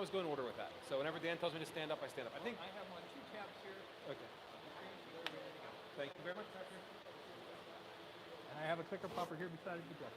always go in order with that. So whenever Dan tells me to stand up, I stand up. I think. I have one, 2 tabs here. Okay. Thank you very much, Doctor. And I have a clicker popper here beside the desk.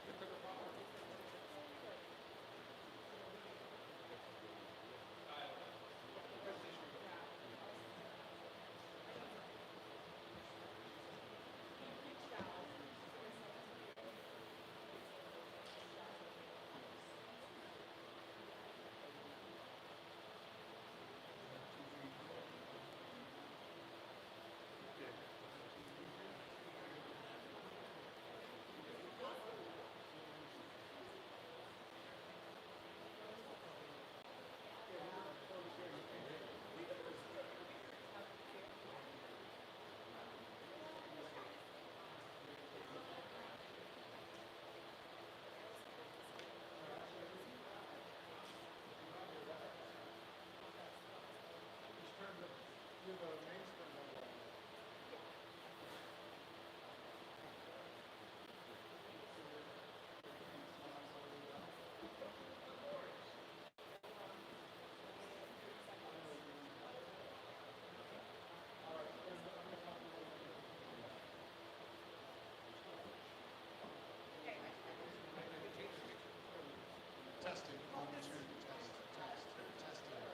Testing, 1, 2, test, testing,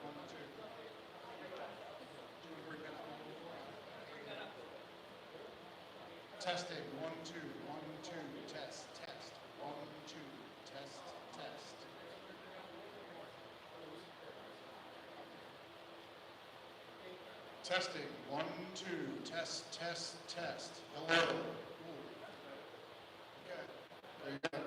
1, 2. Do you want to bring that up? Testing, 1, 2, 1, 2, test, 1, 2, test. Testing, 1, 2, test. Hello. Ooh. Okay, there you go.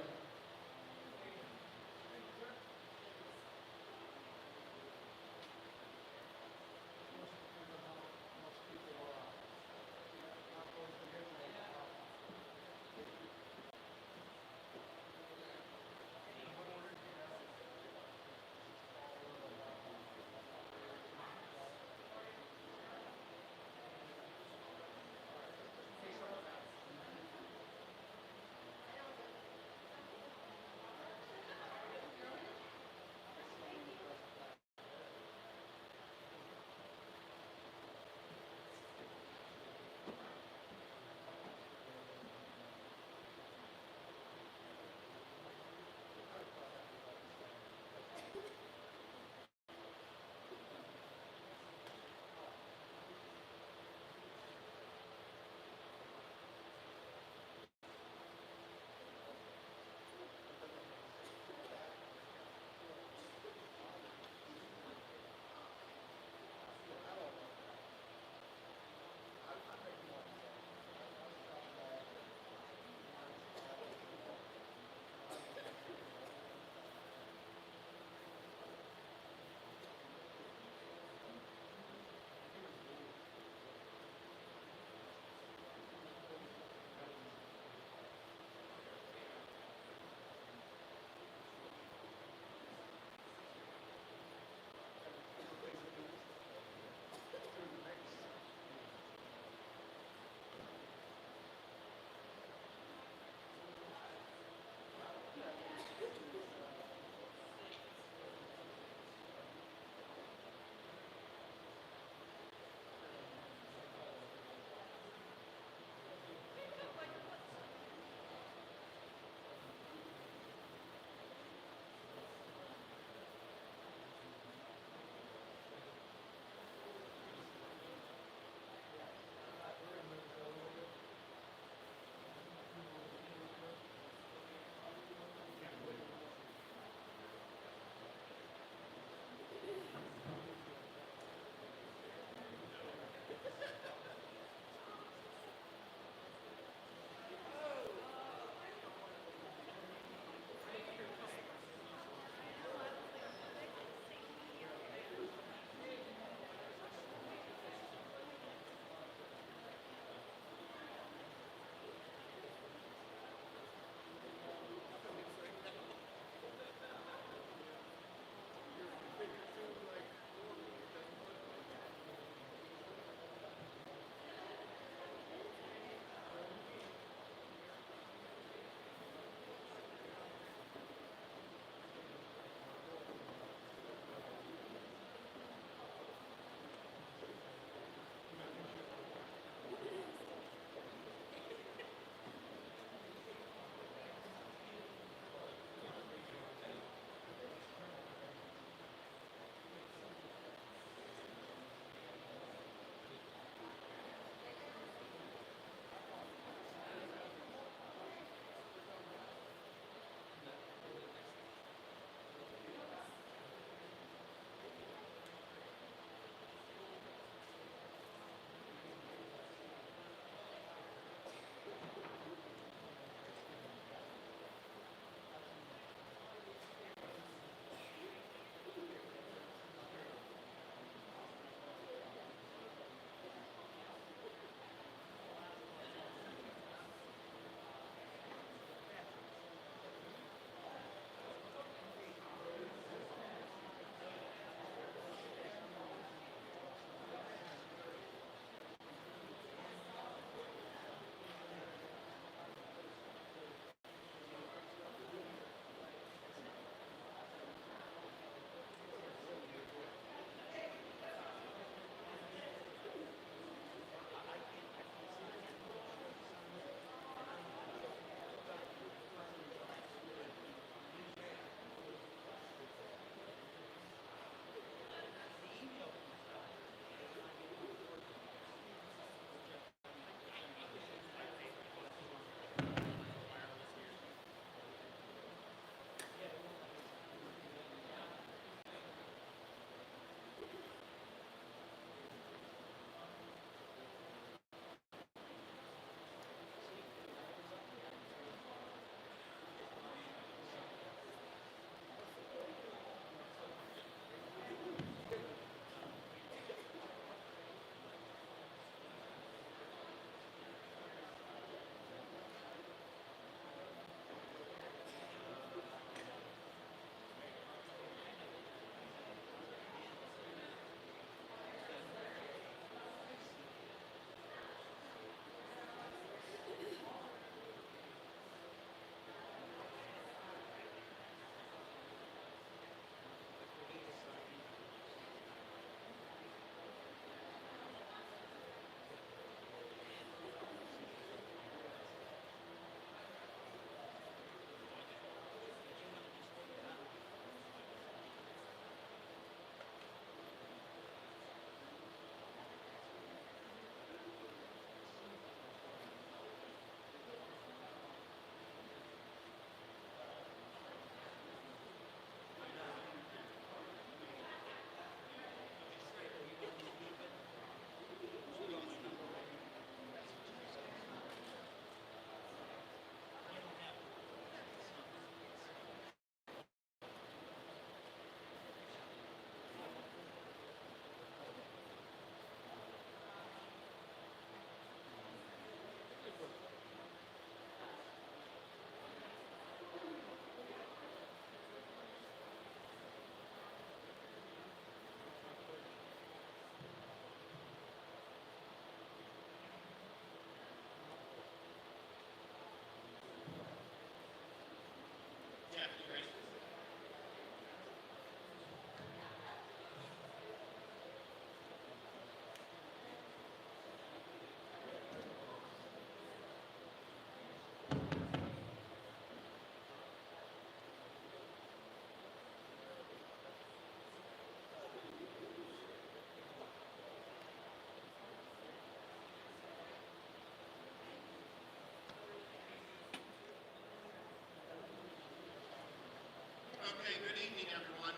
Okay, good evening, everyone.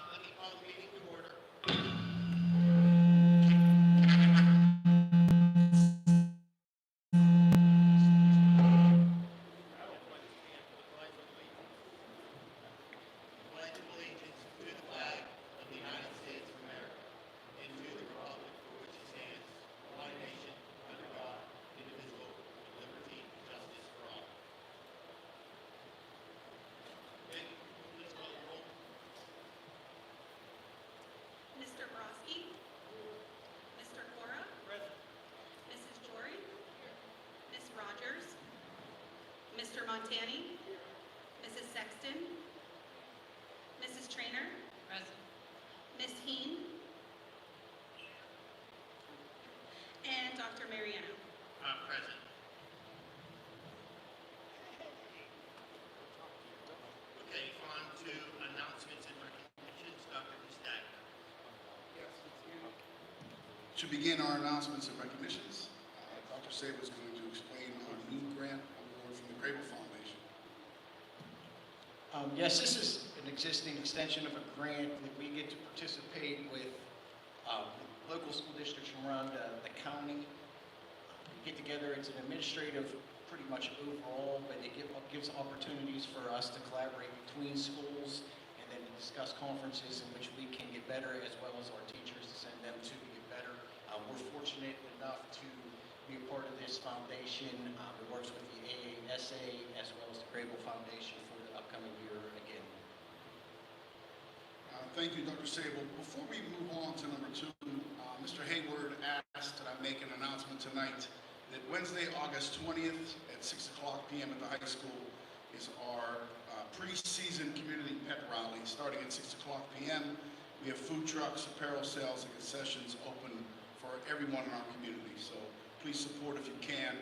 Let me call the meeting to order. Pledge of allegiance to the flag of the United States of America and to the republic for which it stands, one nation, under God, indivisible, with liberty and justice for all. Okay, let's call the roll. Mr. Broski? Mr. Cora? Mrs. Jory? Ms. Rogers? Mr. Montani? Mrs. Sexton? Mrs. Trainer? Present. Ms. Heen? And Dr. Mariano. Present. Okay, on to announcements and recognitions. Dr. Pistagna. To begin our announcements and recognitions, Dr. Saber is going to explain our new grant award from the Grable Foundation. Yes, this is an existing extension of a grant that we get to participate with local school districts from around the county. We get together, it's an administrative, pretty much overall, but it gives opportunities for us to collaborate between schools and then to discuss conferences in which we can get better, as well as our teachers to send them to get better. We're fortunate enough to be a part of this foundation. It works with the AASA as well as the Grable Foundation for the upcoming year again. Thank you, Dr. Sable. Before we move on to number 2, Mr. Hayward asked that I make an announcement tonight that Wednesday, August 20th at 6 o'clock p.m. at the high school is our pre-season community pep rally starting at 6 o'clock p.m. We have food trucks, apparel sales, and concessions open for everyone in our community. So please support if you can.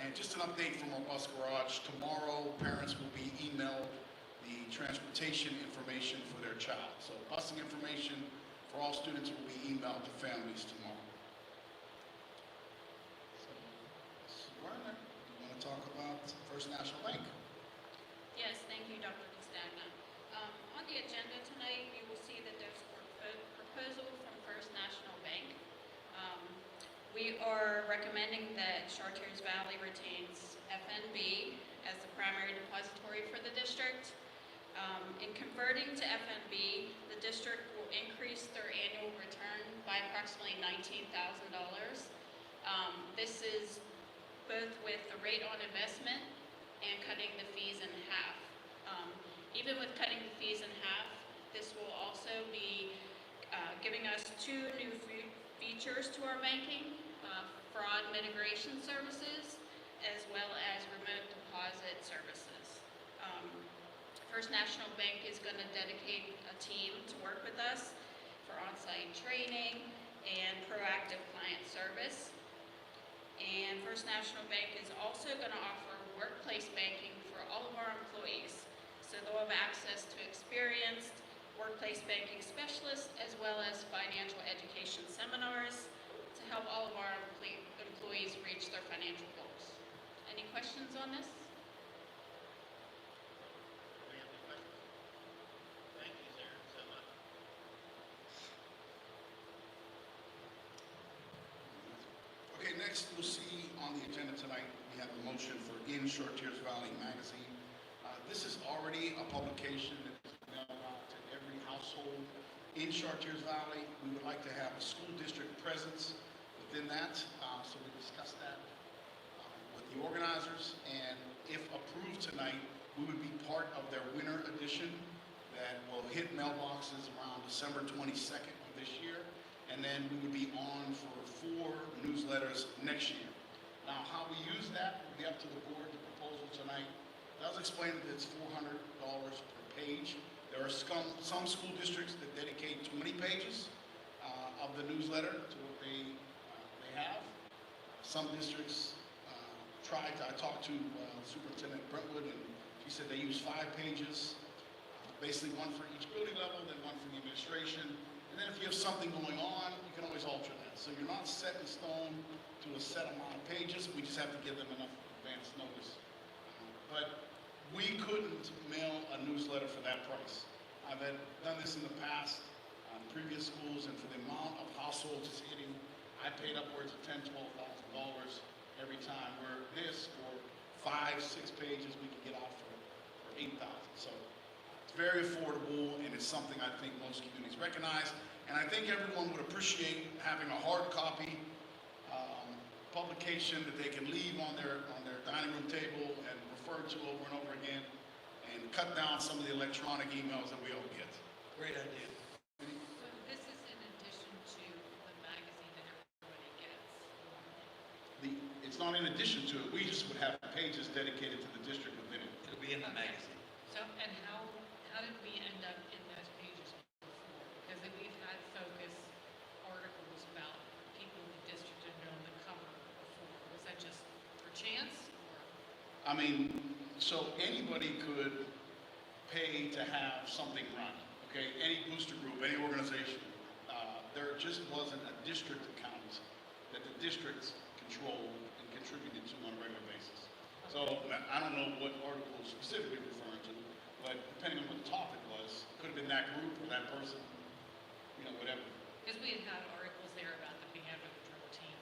And just an update from our bus garage. Tomorrow, parents will be emailed the transportation information for their child. So busing information for all students will be emailed to families tomorrow. So, Werner, you want to talk about First National Bank? Yes, thank you, Dr. Castagna. On the agenda tonight, you will see that there's a proposal from First National Bank. We are recommending that Chartiers Valley retains FNB as the primary depository for the district. In converting to FNB, the district will increase their annual return by approximately $19,000. This is both with the rate on investment and cutting the fees in half. Even with cutting the fees in half, this will also be giving us 2 new features to our banking, fraud mitigation services, as well as remote deposit services. First National Bank is going to dedicate a team to work with us for on-site training and proactive client service. And First National Bank is also going to offer workplace banking for all of our employees. So they'll have access to experienced workplace banking specialists as well as financial education seminars to help all of our employees reach their financial goals. Any questions on this? Do we have any questions? Thank you, sir, so much. Okay, next you'll see on the agenda tonight, we have a motion for In Chartiers Valley magazine. This is already a publication that is mailed out to every household in Chartiers Valley. We would like to have a school district presence within that, so we discussed that with the organizers, and if approved tonight, we would be part of their winter edition that will hit mailboxes around December 22nd of this year, and then we would be on for 4 newsletters next year. Now, how we use that will be up to the board. The proposal tonight does explain that it's $400 per page. There are some school districts that dedicate 20 pages of the newsletter to what they have. Some districts I talked to Superintendent Brentwood, and she said they use 5 pages, basically 1 for each building level, then 1 for the administration. And then if you have something going on, you can always alter that. So you're not set in stone to a set amount of pages. We just have to give them enough advance notice. But We couldn't mail a newsletter for that price. I've done this in the past on previous schools, and for the amount of households it's hitting, I paid upwards of $10,000, $12,000 every time. Where this, for 5, 6 pages, we could get out for $8,000. So it's very affordable, and it's something I think most communities recognize. And I think everyone would appreciate having a hard copy publication that they can leave on their dining room table and refer to over and over again, and cut down some of the electronic emails that we all get. Great idea. So this is in addition to the magazine that everybody gets. It's not in addition to it, we just would have pages dedicated to the district within it. It'll be in the magazine. So, and how did we end up in those pages before? Because we've had focus articles about people in the district and on the cover before. Was that just for chance, or? I mean, so anybody could pay to have something run, okay? Any booster group, any organization. There just wasn't a district account that the districts controlled and contributed to on a regular basis. So I don't know what article is specifically referring to, but depending on what the topic was, it could have been that group or that person, you know, whatever. Because we had had articles there about the band or the drill team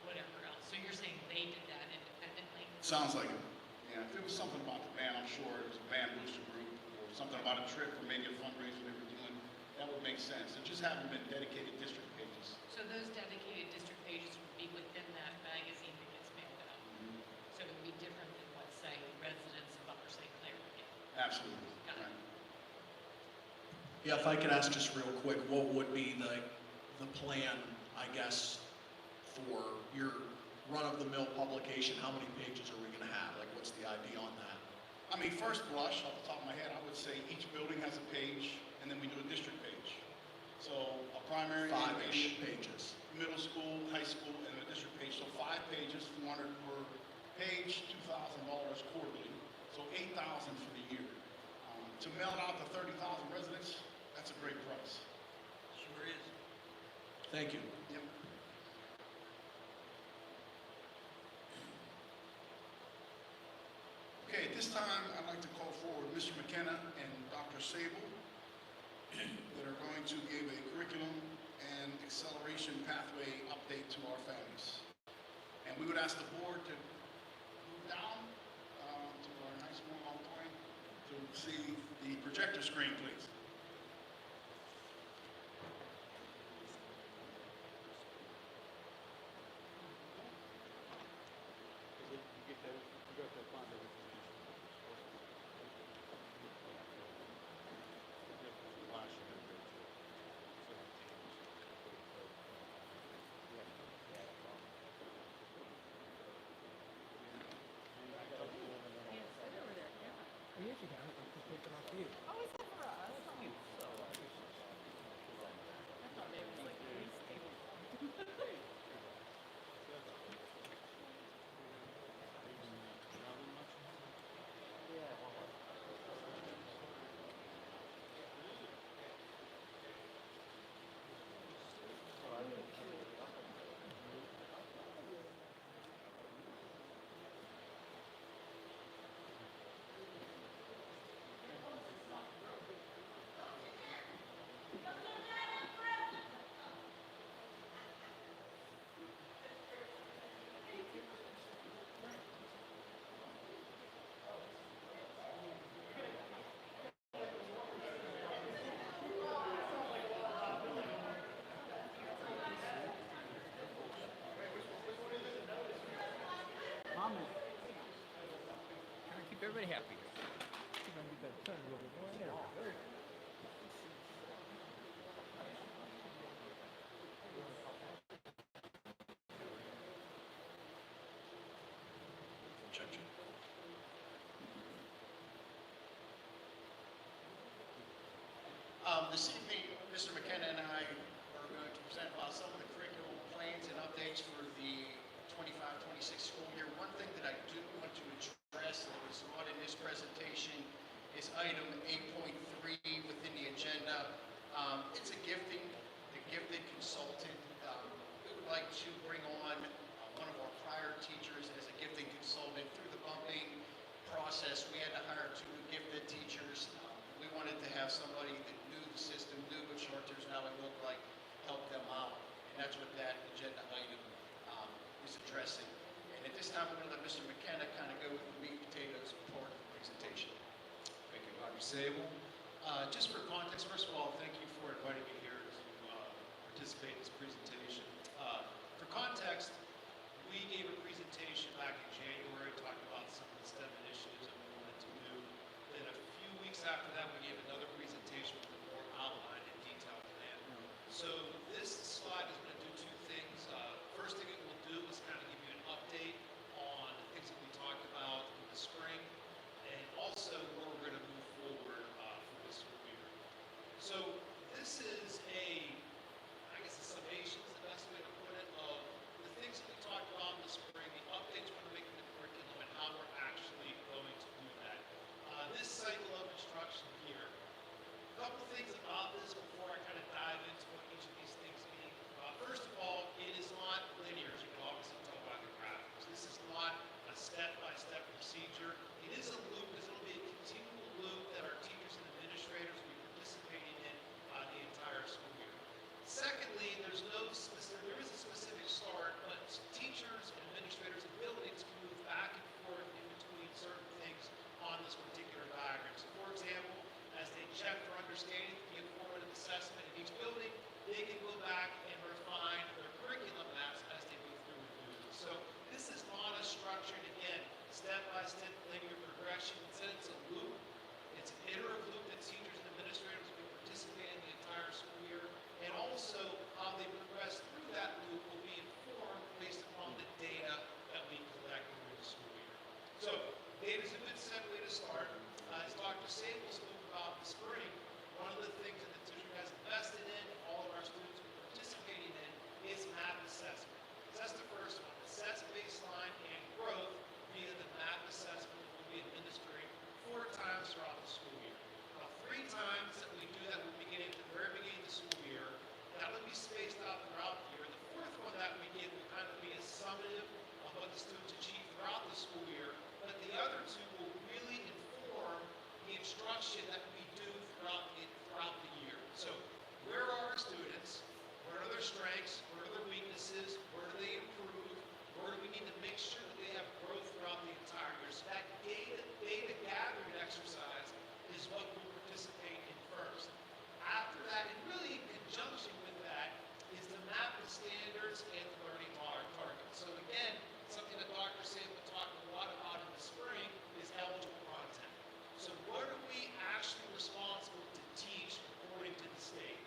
or whatever else. So you're saying they did that independently? Sounds like it. Yeah, if it was something about the band, I'm sure it was a band booster group, or something about a trip or maybe a fundraiser they were doing, that would make sense. It just haven't been dedicated district pages. So those dedicated district pages would be within that magazine that gets mailed out? So it would be different than what, say, residents of Upper St. Clair would get? Absolutely. Got it. Right. Yeah, if I could ask just real quick, what would be the plan, I guess, for your run-of-the-mill publication? How many pages are we gonna have? Like, what's the idea on that? I mean, first blush, off the top of my head, I would say each building has a page, and then we do a district page. So a primary, 5-ish intermediate, pages. middle school, high school, and a district page. So 5 pages, 400 per page, $2,000 quarterly. So $8,000 for the year. To mail it out to 30,000 residents, that's a great price. Sure is. Thank you. Yep. Okay, at this time, I'd like to call forward Mr. McKenna and Dr. Sable that are going to give a curriculum and acceleration pathway update to our families. And we would ask the board to move down to our nice warm auditorium to see the projector screen, please. Trying to keep everybody happy. Keep on get that sun a little bit more in there. Check, check. This evening, Mr. McKenna and I are going to present some of the curriculum plans and updates for the 25-26 school year. One thing that I do want to address that was not in this presentation is item 8.3 within the agenda. It's a gifted consultant. We would like to bring on one of our prior teachers as a gifting consultant through the bumping process. process. We had to hire 2 gifted teachers. We wanted to have somebody that knew the system, knew what Chartiers Valley looked like, help them out. And that's what that agenda item is addressing. And at this time, I'm going to let Mr. McKenna kind of go with the meat and potatoes part of the presentation. Thank you, Dr. Sable. Just for context, first of all, thank you for inviting me here to participate in this presentation. For context, we gave a presentation back in January talking about some of the STEM initiatives that we wanted to do. Then a few weeks after that, we gave another presentation with a more outlined and detailed plan. So this slide is going to do 2 things. First thing it will do is kind of give you an update on the things that we talked about in the spring, and also where we're going to move forward for this school year. So this is I guess a summation is the best way to put it, of the things that we talked about in the spring, the updates we're making to the curriculum, and how we're actually going to do that. This cycle of instruction here, a couple things about this before I kind of dive into what each of these things mean. First of all, it is not linear, as you can obviously tell by the graphics. This is not a step-by-step procedure. It is a loop. It'll be a continual loop that our teachers and administrators will be participating in the entire school year. Secondly, there is a specific start, but teachers and administrators and buildings can move back and forth in between certain things on this particular diagram. So for example, as they check for understanding the informative assessment in each building, they can go back and refine their curriculum maps as they move through and do this. So this is not a structured, again, step-by-step linear progression. Instead, it's a loop. It's an iterative loop that teachers and administrators will be participating in the entire school year. And also, how they progress through that loop will be informed based upon the data that we collect during the school year. So, data is a good segue to start. As Dr. Sable spoke about in the spring, one of the things that the district has invested in, all of our students are participating in, is math assessment. So that's the first one. Assess baseline and growth via the math assessment that we'll be administering 4 times throughout the school year. Now, 3 times that we do that will begin at the very beginning of the school year. That will be spaced out throughout the year. The 4th one that we give will kind of be a summative of what the students achieve throughout the school year, but the other 2 will really inform the instruction that we do throughout the year. So, where are our students? What are their strengths? What are their weaknesses? Where do they improve? Where do we need to make sure that they have growth throughout the entire year? So that data gathering exercise is what we'll participate in first. After that, and really in conjunction with that, is the map of standards and the learning targets. So again, something that Dr. Sable talked a lot about in the spring is eligible content. So what are we actually responsible to teach according to the state?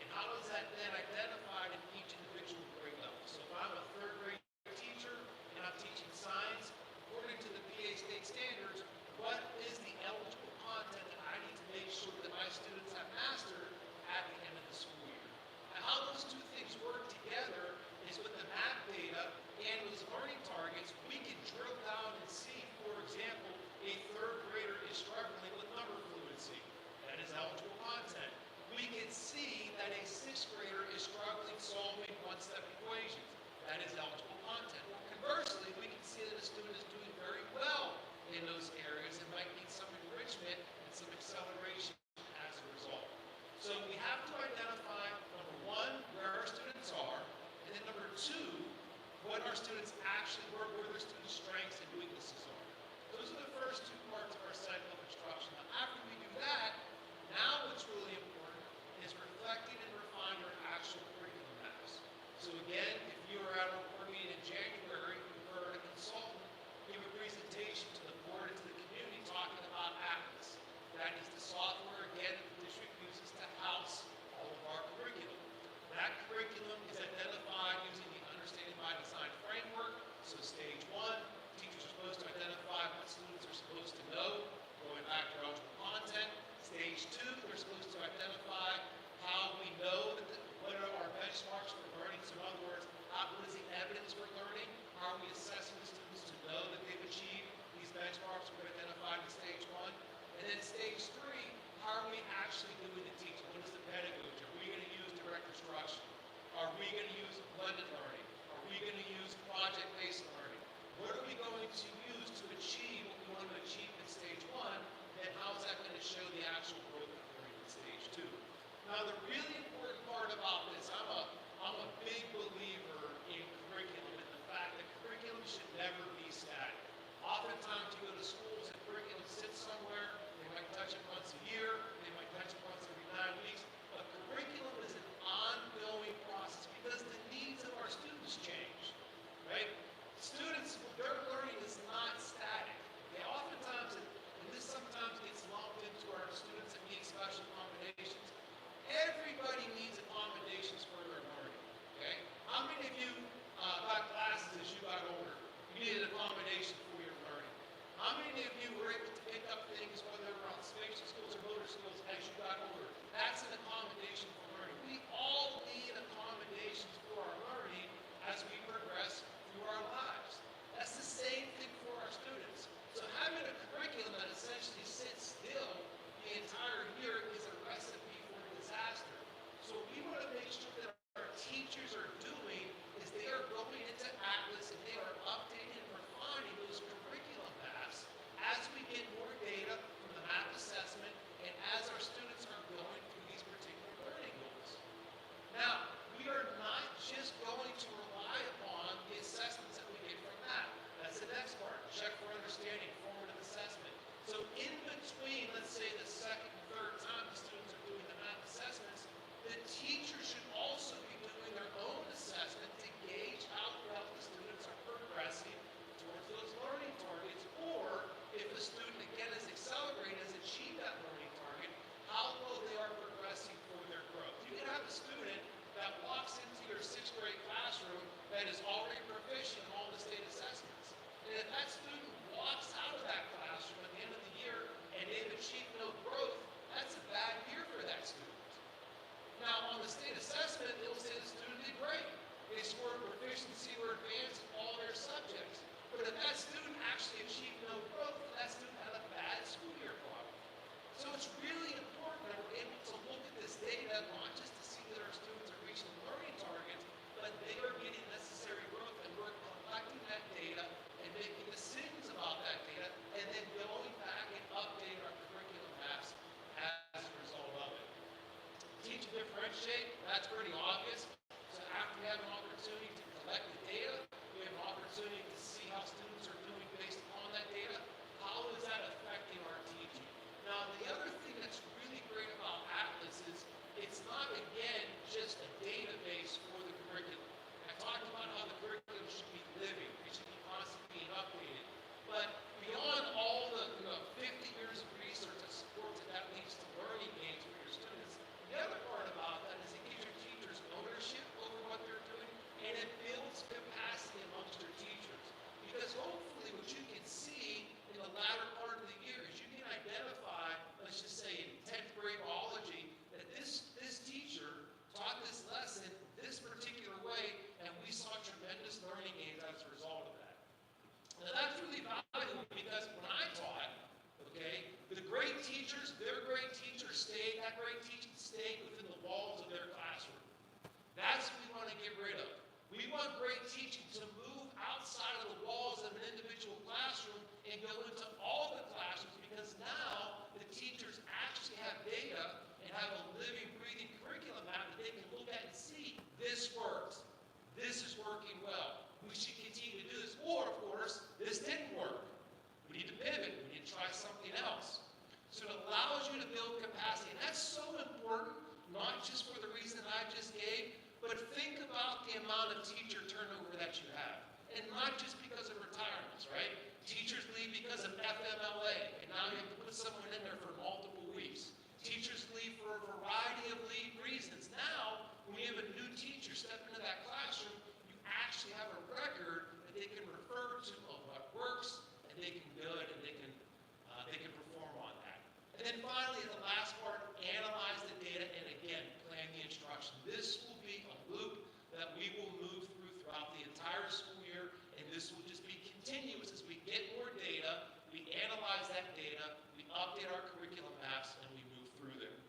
And how is that then identified in each individual grade level? So if I'm a 3rd grade teacher and I'm teaching science, according to the PA state standards, what is the eligible content that I need to make sure that my students have mastered at the end of the school year? And how those 2 things work together is with the map data and those learning targets, we can drill down and see, for example, a 3rd grader is struggling with number fluency. That is eligible content. We can see that a 6th grader is struggling solving one-step equations. That is eligible content. Or conversely, we can see that a student is doing very well in those areas and might need some enrichment and some acceleration as a result. So we have to identify, number 1, where our students are, and then number 2, what our students actually, where their students' strengths and weaknesses are. Those are the first 2 parts of our cycle of instruction. Now, after we do that, now what's really important is reflecting and refining our actual curriculum maps. So again, if you were at a board meeting in January, you heard a consultant give a presentation to the board and to the community talking about Atlas. That is the software, again, that the district uses to house all of our curriculum. That curriculum is identified using the Understanding by Design framework. So stage 1, teachers are supposed to identify what students are supposed to know, going back to eligible content. Stage 2, they're supposed to identify how we know what are our benchmarks for learning. So in other words, what is the evidence we're learning? How are we assessing the students to know that they've achieved these benchmarks we've identified in stage 1? And then stage 3, how are we actually doing the teaching? What is the pedagogy? Are we going to use direct instruction? Are we going to use blended learning? Are we going to use project-based learning? What are we going to use students to achieve what we want them to achieve in stage one, then how is that going to show the actual growth occurring in stage two? Now, the really important part about this, I'm a big believer in curriculum and the fact that curriculum should never be static. Oftentimes you go to schools and curriculum sits somewhere, they might touch it once a year, they might touch it once every 9 weeks, but curriculum is an ongoing process because the needs of our students change, right? Students, their learning is not static. They oftentimes, and this sometimes gets lumped into our students that need special accommodations, everybody needs accommodations for their learning, okay? How many of you got classes as you got older? You needed accommodation for your learning. How many of you were able to pick up things, whether around spatial skills or motor skills, as you got older? That's an accommodation for learning. We all need accommodations for our learning as we progress through our lives. That's the same thing for our students. So having a curriculum that essentially sits still the entire year is a recipe for disaster. So we want to make sure that our teachers are doing is they are going into Atlas and they are updating and refining those curriculum maps as we get more data from the map assessment and as our students are going through these particular learning goals. Now, we are not just going to rely upon the assessments that we get from that. That's the next part, check for understanding, formative assessment. So in between, let's say the second and third time the students are doing the map assessments, the teacher should also be doing their own assessment to gauge how well the students are progressing towards those learning targets, or if a student, again, is accelerating, has achieved that learning target, how well they are progressing for their growth. You can have a student that walks into your 6th grade classroom that is already proficient in all the state assessments. And if that student walks out of that classroom at the end of the year and they've achieved no growth, that's a bad year for that student. Now, on the state assessment, it'll say the student did great. They scored proficiency or advanced in all their subjects. But if that student actually achieved no growth, that student had a bad school year problem. So it's really important that we're able to look at this data, not just to see that our students are reaching learning targets, but they are getting necessary growth, and we're collecting that data and making decisions about that data, and then going back and updating our curriculum maps as a result of it. Teach and differentiate, that's pretty obvious. So after we have an opportunity to collect the data, we have an opportunity to see how students are doing based upon that data. How is that affecting our teaching? Now, the other thing that's really great about Atlas is it's not, again, just a database for the curriculum. I talked about how the curriculum should be living. It should be constantly being updated. But beyond all the 50 years of research that supports that leads to learning gains for your students, the other part about that is it gives your teachers ownership over what they're doing, and it builds capacity amongst your teachers. Because hopefully what you can see in the latter part of the year is you can identify, let's just say in 10th grade biology, that this teacher taught this lesson this particular way, and we saw tremendous learning gains as a result of that. Now that's really valuable because when I taught, okay, the great teachers, their great teachers stayed, that great teaching stayed within the walls of their classroom. That's what we want to get rid of. We want great teaching to move outside of the walls of an individual classroom and go into all the classrooms, because now the teachers actually have data and have a living, breathing curriculum map that they can look at and see this works. This is working well. We should continue to do this. Or, of course, this didn't work. We need to pivot. We need to try something else. So it allows you to build capacity. And that's so important, not just for the reason I just gave, but think about the amount of teacher turnover that you have. And not just because of retirements, right? Teachers leave because of FMLA, and now you have to put someone in there for multiple weeks. Teachers leave for a variety of reasons. Now, when you have a new teacher step into that classroom, you actually have a record that they can refer to of what works, and they can build, and they can perform on that. And then finally, the last part, analyze the data, and again, plan the instruction. This will be a loop that we will move throughout the entire school year, and this will just be continuous as we get more data, we analyze that data, we update our curriculum maps, and we move through there.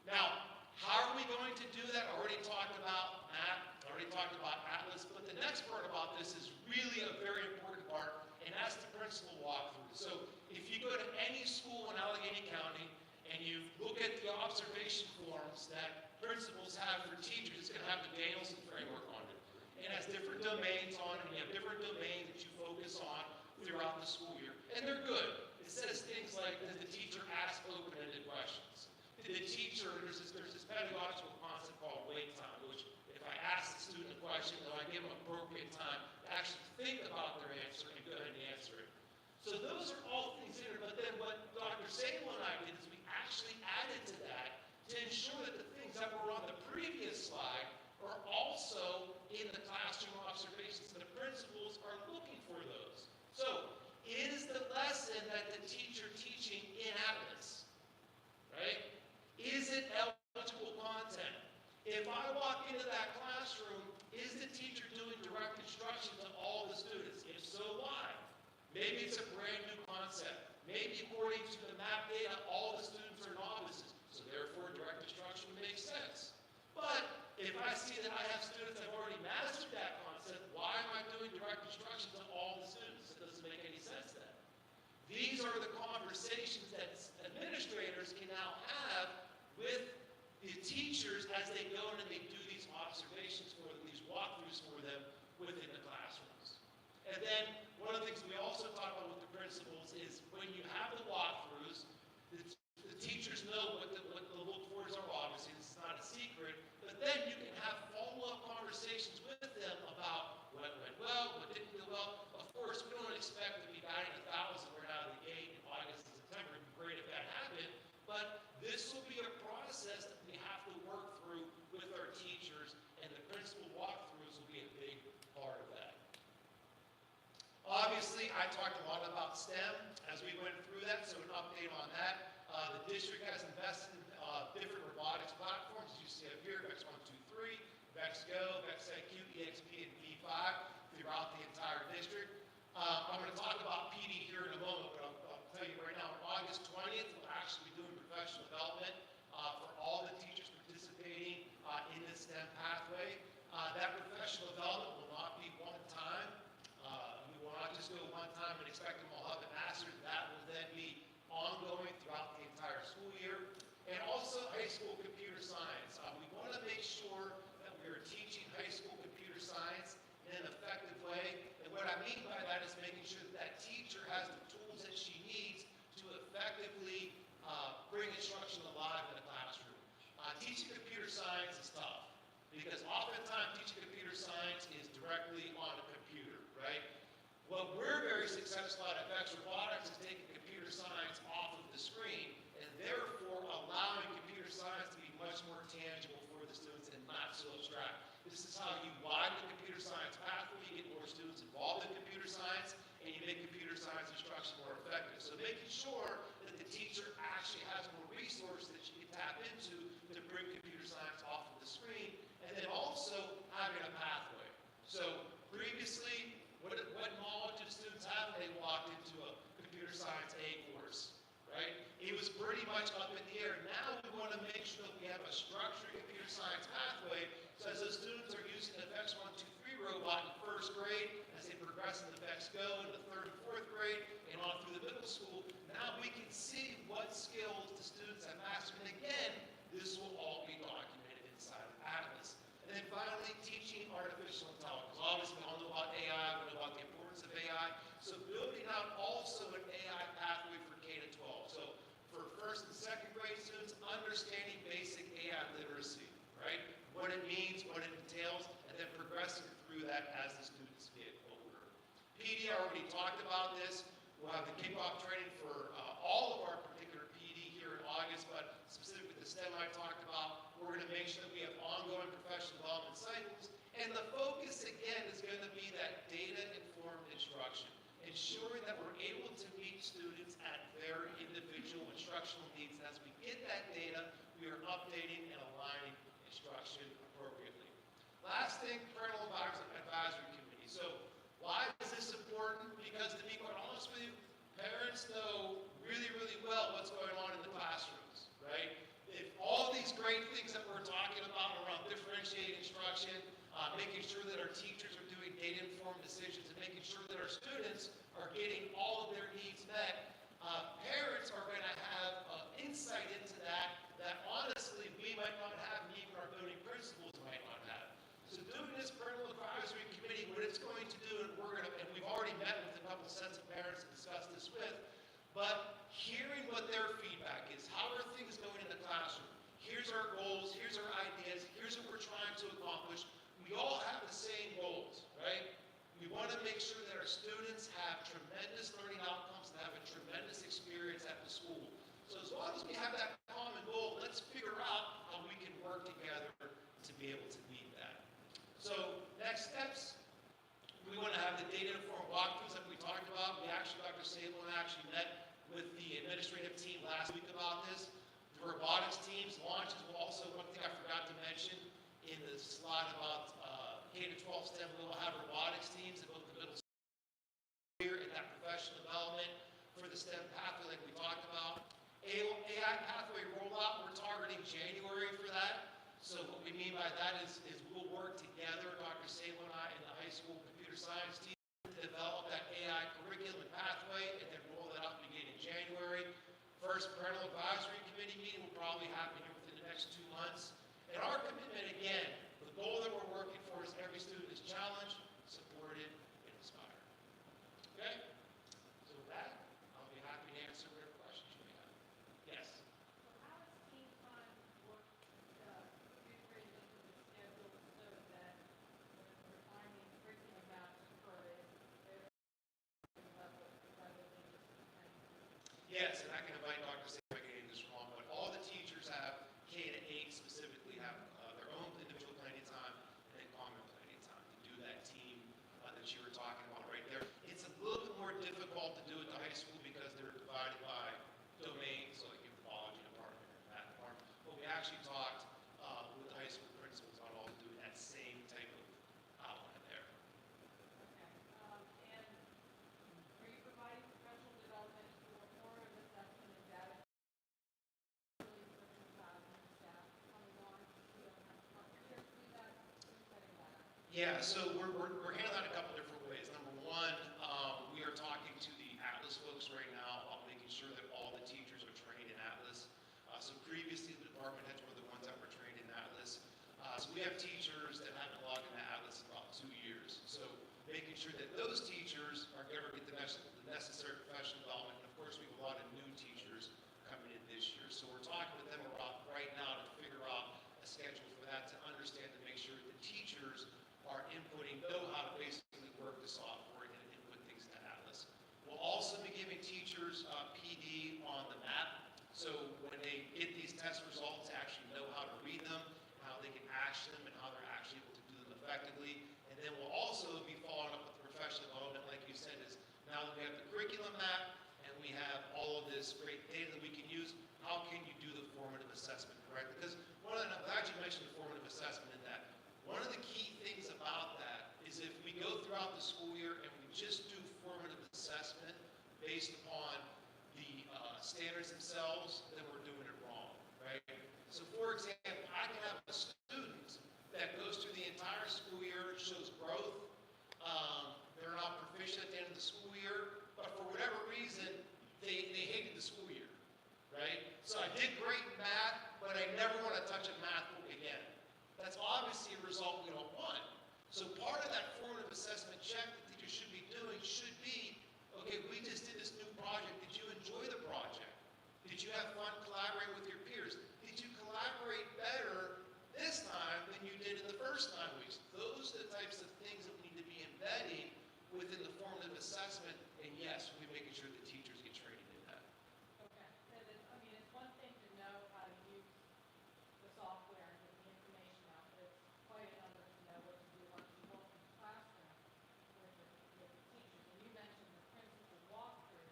Now, how are we going to do that? I already talked about map, I already talked about Atlas, but the next part about this is really a very important part, and that's the principal walkthrough. So if you go to any school in Allegheny County and you look at the observation forms that principals have for teachers, it's going to have the Danielson framework on it. It has different domains on it, and you have different domains that you focus on throughout the school year. And they're good. It says things like, does the teacher ask open-ended questions? Did the teacher, there's this pedagogical concept called wait time, which if I ask the student a question, do I give them appropriate time to actually think about their answer and go ahead and answer it? So those are all things in there, but then what Dr. Sable and I did is we actually added to that to ensure that the things that were on the previous slide are also in the classroom observations, and the principals are looking for those. So, is the lesson that the teacher teaching in Atlas? Right? Is it eligible content? If I walk into that classroom, is the teacher doing direct instruction to all the students? If so, why? Maybe it's a brand new concept. Maybe according to the map data, all the students are novices, so therefore direct instruction makes sense. But if I see that I have students that have already mastered that concept, why am I doing direct instruction to all the students? It doesn't make any sense then. These are the conversations that administrators can now have with the teachers as they go in and they do these observations for them, these walkthroughs for them within the classrooms. And then one of the things we also talk about with the principals is when you have the walkthroughs, the teachers know what the look for's are, obviously, this is not a secret, but then you can have follow-up conversations with them about what went well, what didn't go well. Of course, we don't expect to be batting 1,000 right out of the gate in August and September. It'd be great if that happened, but this will be a process that we have to work through with our teachers, and the principal walkthroughs will be a big part of that. Obviously, I talked a lot about STEM as we went through that, so an update on that. The district has invested in different robotics platforms, as you see up here, VEX 123, VEX Go, VEX IQ, EXP, and V5 throughout the entire district. I'm going to talk about PD here in a moment, but I'll tell you right now, on August 20th, we'll actually be doing professional development for all the teachers participating in this STEM pathway. That professional development will not be one time. We will not just go one time and expect them all have it mastered. That will then be ongoing throughout the entire school year. And also high school computer science. We want to make sure that we are teaching high school computer science in an effective way. And what I mean by that is making sure that that teacher has the tools that she needs to effectively bring instruction alive in the classroom. Teaching computer science is tough because oftentimes teaching computer science is directly on a computer, right? What we're very successful at VEX Robotics is taking computer science off of the screen and therefore allowing computer science to be much more tangible for the students and not so abstract. This is how you widen the computer science pathway, you get more students involved in computer science, and you make computer science instruction more effective. So making sure that the teacher actually has more resources that she can tap into to bring computer science off of the screen, and then also having a pathway. So previously, what knowledge did students have when they walked into a computer science A course, right? It was pretty much up in the air. Now we want to make sure that we have a structured computer science pathway, so as those students are using the VEX 123 robot in first grade, as they progress in the VEX Go in the third and fourth grade, and on through the middle school, now we can see what skills the students have mastered. And again, this will all be documented inside of Atlas. And then finally, teaching artificial intelligence. Obviously, we all know about AI, we know about the importance of AI. So building out also an AI pathway for K-12. So for first and second grade students, understanding basic AI literacy, right? What it means, what it entails, and then progressing through that as the students get older. PD, I already talked about this. We'll have the kickoff training for all of our particular PD here in August, but specifically the STEM I talked about, we're going to make sure that we have ongoing professional development cycles. And the focus, again, is going to be that data-informed instruction, ensuring that we're able to meet students at their individual instructional needs. And as we get that data, we are updating and aligning instruction appropriately. Last thing, parental advisory committee. So why is this important? Because to be quite honest with you, parents know really, really well what's going on in the classrooms, right? If all these great things that we're talking about around differentiated instruction, making sure that our teachers are doing data-informed decisions, and making sure that our students are getting all of their needs met. Parents are going to have insight into that honestly we might not have, and even our building principals might not have. So doing this parental advisory committee, what it's going to do, and we've already met with a couple sets of parents and discussed this with, but hearing what their feedback is, how are things going in the classroom? Here's our goals, here's our ideas, here's what we're trying to accomplish. We all have the same goals, right? We want to make sure that our students have tremendous learning outcomes and have a tremendous experience at the school. So as long as we have that common goal, let's figure out how we can work together to be able to meet that. So next steps, we want to have the data-informed walkthroughs that we talked about. Dr. Sable and I actually met with the administrative team last week about this. The robotics teams launches will also, one thing I forgot to mention in the slide about K-12 STEM, we will have robotics teams in both the middle school here in that professional development for the STEM pathway like we talked about. AI pathway rollout, we're targeting January for that. So what we mean by that is we'll work together, Dr. Sable and I, and the high school computer science team, to develop that AI curriculum and pathway, and then roll that out beginning in January. First parental advisory committee meeting will probably happen here within the next 2 months. And our commitment, again, the goal that we're working for is every student is challenged, supported, and inspired. Okay? So with that, I'll be happy to answer whatever questions you may have. Yes? How does team time work, integrated into the schedule so that when we're finding curriculum gaps for it, they're level rather than just kind of. Yes, and I can invite Dr. Sable if I get this wrong, but all the teachers have K-8 specifically have their own individual planning time and then common planning time to do that team that you were talking about right there. It's a little bit more difficult to do at the high school because they're divided by domains, so like anthropology department and math department. But we actually talked with the high school principals on all doing that same type of outline there. Okay. And are you providing professional development for more of assessment and data? Really pushing about staff coming on, we don't have Chartiers do that, who's setting that up? Yeah, so we're handling that a couple different ways. Number one, we are talking to the Atlas folks right now about making sure that all the teachers are trained in Atlas. So previously, the department heads were the ones that were trained in Atlas. So we have teachers that haven't logged into Atlas in about 2 years. So making sure that those teachers are going to get the necessary professional development. And of course, we have a lot of new teachers coming in this year. So we're talking with them about right now to figure out a schedule for that, to understand, to make sure the teachers are inputting, know how to basically work the software and input things into Atlas. We'll also be giving teachers PD on the map. So when they get these test results, they actually know how to read them, how they can action them, and how they're actually able to do them effectively. And then we'll also be following up with professional development, like you said, is now that we have the curriculum map and we have all of this great data that we can use, how can you do the formative assessment correctly? Because I'm glad you mentioned the formative assessment in that. One of the key things about that is if we go throughout the school year and we just do formative assessment based upon the standards themselves, then we're doing it wrong, right? So for example, I can have a student that goes through the entire school year, shows growth, they're not proficient at the end of the school year, but for whatever reason, they hated the school year, right? So I did great in math, but I never want to touch a math book again. That's obviously a result we don't want. So part of that formative assessment check that teachers should be doing should be, okay, we just did this new project. Did you enjoy the project? Did you have fun collaborating with your peers? Did you collaborate better this time than you did in the first 9 weeks? Those are the types of things that we need to be embedding within the formative assessment. And yes, we'll be making sure that teachers get training in that. Okay, so it's one thing to know how to use the software and get the information out, but it's quite another to know what to do once you walk in the classroom with the teachers. And you mentioned the principal walkthrough.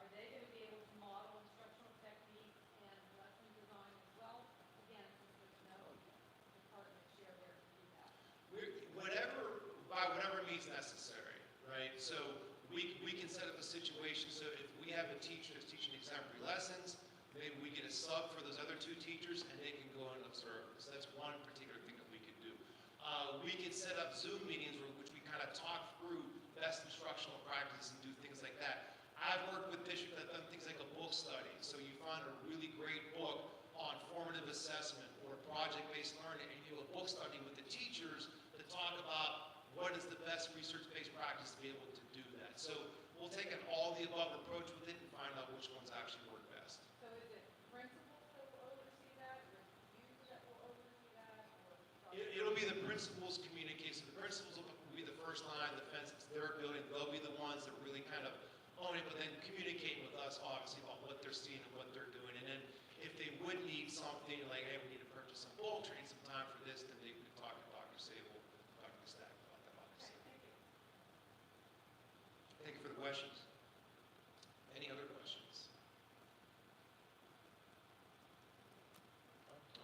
Are they going to be able to model instructional techniques and lesson design as well? Again, since there's no department chair there to do that. By whatever means necessary, right? So we can set up a situation so if we have a teacher that's teaching exemplary lessons, maybe we get a sub for those other 2 teachers and they can go and observe. So that's one particular thing that we can do. we could set up Zoom meetings which we kind of talk through best instructional practices and do things like that. I've worked with districts that have done things like a book study. So you find a really great book on formative assessment or project-based learning, and you do a book study with the teachers to talk about what is the best research-based practice to be able to do that. So we'll take an all-the-above approach with it and find out which ones actually work best. So is it principals that will oversee that, or is it you that will oversee that, or? It'll be the principals communicate. So the principals will be the first line of defense. It's their building. They'll be the ones that really kind of own it, but then communicate with us, obviously, about what they're seeing and what they're doing. And then if they would need something, like, hey, we need to purchase some books or need some time for this, then they could talk to Dr. Sable, Dr. Stack about that, obviously. Thank you for the questions. Any other questions?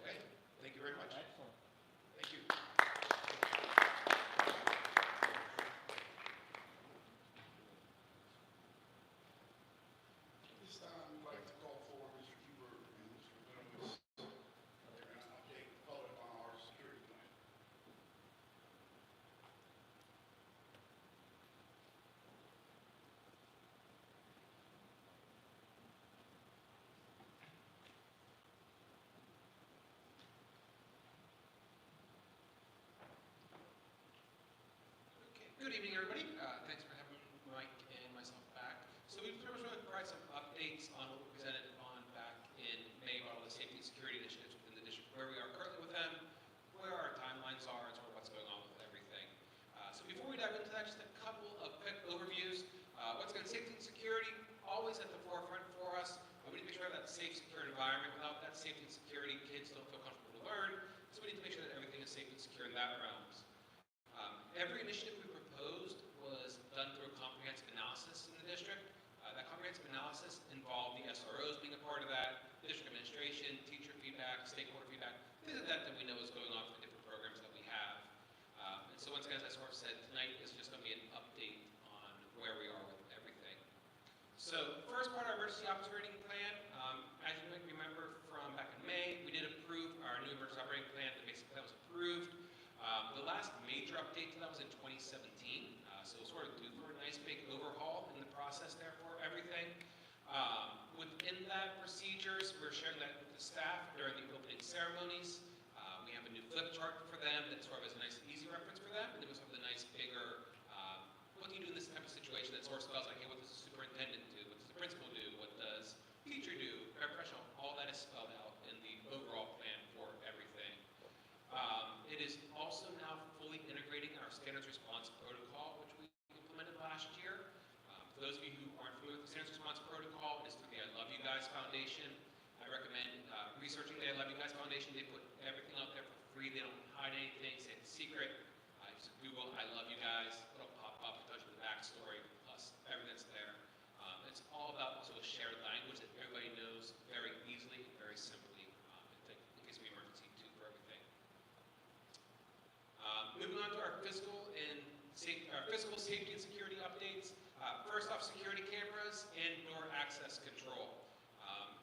Okay, thank you very much. Excellent. Thank you. This time, we'd like to call for Mr. Huber and Mr. Loomis. They're going to update the public on our security plan. Okay. Good evening, everybody. Thanks for having Mike and myself back. So we pretty much want to provide some updates on what we presented on back in May about all the safety and security initiatives within the district, where we are currently with them, where our timelines are, and sort of what's going on with everything. So before we dive into that, just a couple of quick overviews. Once again, safety and security, always at the forefront for us. We need to make sure that safe, secure environment. Without that safety and security, kids don't feel comfortable to learn. So we need to make sure that everything is safe and secure in that realms. Every initiative we proposed was done through a comprehensive analysis in the district. That comprehensive analysis involved the SROs being a part of that, district administration, teacher feedback, stakeholder feedback, things like that that we know is going on for the different programs that we have. And so once again, as I sort of said, tonight is just going to be an update on where we are with everything. So first part of our emergency operating plan, as you might remember from back in May, we did approve our new emergency operating plan. The basic plan was approved. The last major update to that was in 2017. So we'll sort of do a nice big overhaul in the process there for everything. Within that procedures, we're sharing that with the staff during the opening ceremonies. We have a new flip chart for them that sort of is a nice easy reference for them. And then we have the nice bigger, what do you do in this type of situation that sort of spells like, hey, what does the superintendent do? What does the principal do? What does teacher do? Paraprofessional, all that is spelled out in the overall plan for everything. It is also now fully integrating our standards response protocol, which we implemented last year. For those of you who aren't familiar with the standards response protocol, it is through the I Love You Guys Foundation. I recommend researching the I Love You Guys Foundation. They put everything out there for free. They don't hide anything, say it's a secret. Just Google I Love You Guys. It'll pop up. It tells you the backstory, plus everything that's there. It's all about also a shared language that everybody knows very easily and very simply in case of emergency too for everything. Moving on to our physical safety and security updates. First off, security cameras and door access control.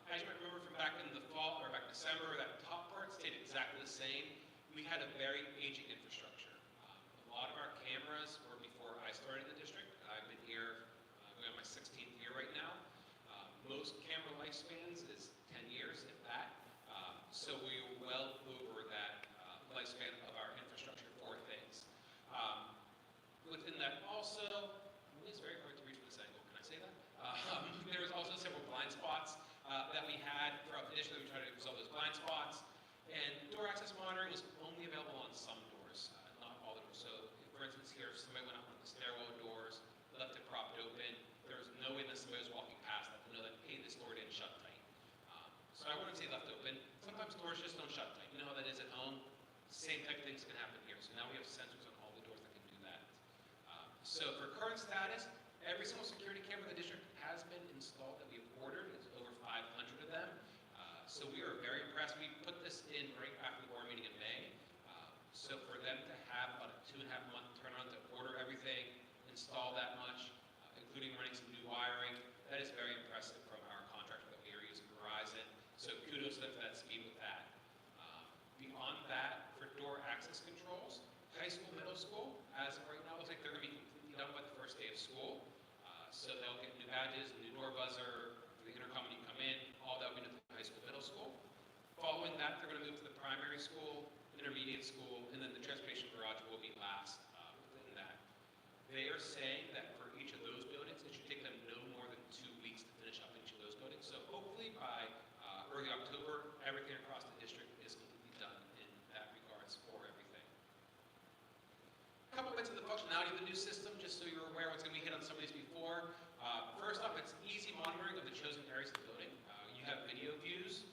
As you might remember from back in the fall, or back in December, that top part stayed exactly the same. We had a very aging infrastructure. A lot of our cameras were before I started in the district. I've been here, going on my 16th year right now. Most camera lifespans is 10 years, if that. So we were well over that lifespan of our infrastructure for things. Within that also, it is very hard to reach from this angle, can I say that? There was also several blind spots that we had throughout the district. We tried to resolve those blind spots. And door access monitoring was only available on some doors, not all the doors. So, for instance, here, if somebody went out one of the stairwell doors, left it propped open, there was no way that somebody was walking past that to know that, hey, this door didn't shut tight. So I wouldn't say left open. Sometimes doors just don't shut tight. You know how that is at home? Same type of things can happen here. So now we have sensors on all the doors that can do that. So for current status, every single security camera in the district has been installed that we have ordered. It's over 500 of them. So we are very impressed. We put this in right after the board meeting in May. So for them to have about a 2.5-month turnaround to order everything, install that much, including running some new wiring, that is very impressive from our contractor that we are using, Verizon. So kudos to them for that speed with that. Beyond that, for door access controls, high school badges, the new door buzzer, the intercom when you come in, all that will be done at the high school, middle school. Following that, they're going to move to the primary school, intermediate school, and then the transportation garage will be last within that. They are saying that for each of those buildings, it should take them no more than 2 weeks to finish up each of those buildings. So hopefully by early October, everything across the district is completely done in that regards for everything. A couple bits of the functionality of the new system, just so you're aware what's going to be hit on some of these before. First off, it's easy monitoring of the chosen areas of the building. You have video views,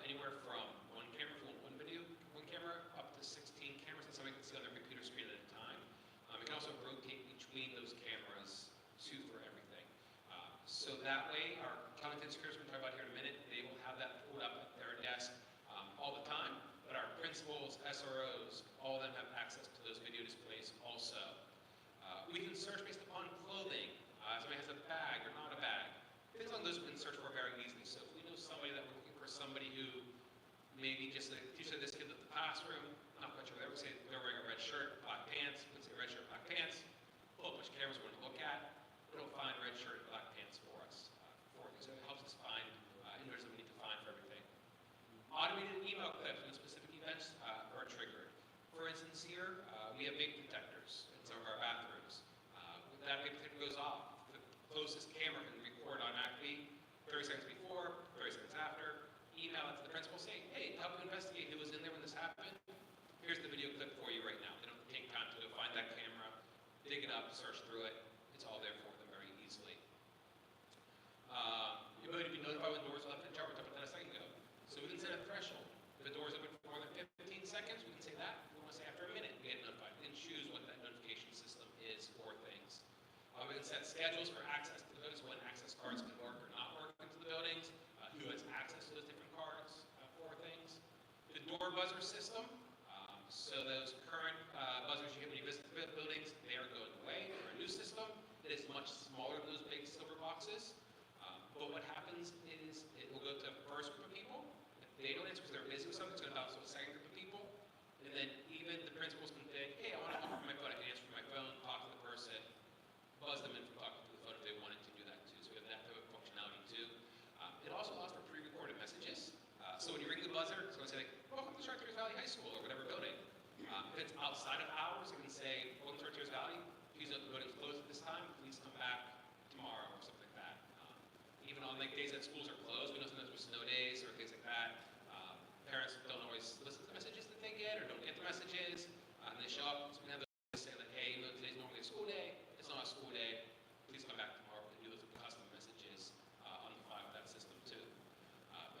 anywhere from one camera, if you want one camera, up to 16 cameras that somebody can see on their computer screen at a time. You can also rotate between those cameras too for everything. So that way, our content security, we're going to talk about here in a minute, they will have that pulled up at their desk all the time. But our principals, SROs, all of them have access to those video displays also. We can search based upon clothing. Somebody has a bag or not a bag. Things along those we can search for very easily. So if we know somebody that we're looking for somebody who maybe just like teacher this kid at the classroom, not quite sure, they would say they're wearing a red shirt, black pants, would say red shirt, black pants, pull up which cameras we're going to look at, it'll find red shirt, black pants for us. So it helps us find indoors that we need to find for everything. Automated email clips when specific events are triggered. For instance here, we have vape detectors in some of our bathrooms. When that vape detector goes off, the closest camera can record automatically 30 seconds before, 30 seconds after, email it to the principal saying, hey, help me investigate who was in there when this happened. Here's the video clip for you right now. They don't have to take time to go find that camera, dig it up, search through it. It's all there for them very easily. The ability to be notified when doors are left ajar, we talked about that a second ago. So we can set a threshold. If the door is open for more than 15 seconds, we can say that. We want to say after a minute, we get notified. We can choose what that notification system is for things. We can set schedules for access to the buildings, when access cards can work or not work into the buildings, who has access to those different cards for things. The door buzzer system, so those current buzzers you get when you visit the buildings, they are going away for a new system. It is much smaller than those big silver boxes. But what happens is it will go to the first group of people. If they don't answer because they're busy with something, it's going to bounce to a second group of people. And then even the principals can say, hey, I want to talk from my phone. I can answer from my phone, talk to the person, buzz them in from talking to the phone if they wanted to do that too. So we have that type of functionality too. It also allows for pre-recorded messages. So when you ring the buzzer, it's going to say, like, welcome to Chartiers Valley High School or whatever building. If it's outside of hours, it can say, welcome to Chartiers Valley. Please note the building's closed at this time. Please come back tomorrow or something like that. Even on like days that schools are closed, we know sometimes with snow days or things like that. Parents don't always listen to the messages that they get or don't get the messages. And they show up, so we have those saying like, hey, you know, today's normally a school day. It's not a school day. Please come back tomorrow. We can do those custom messages on the fly with that system too.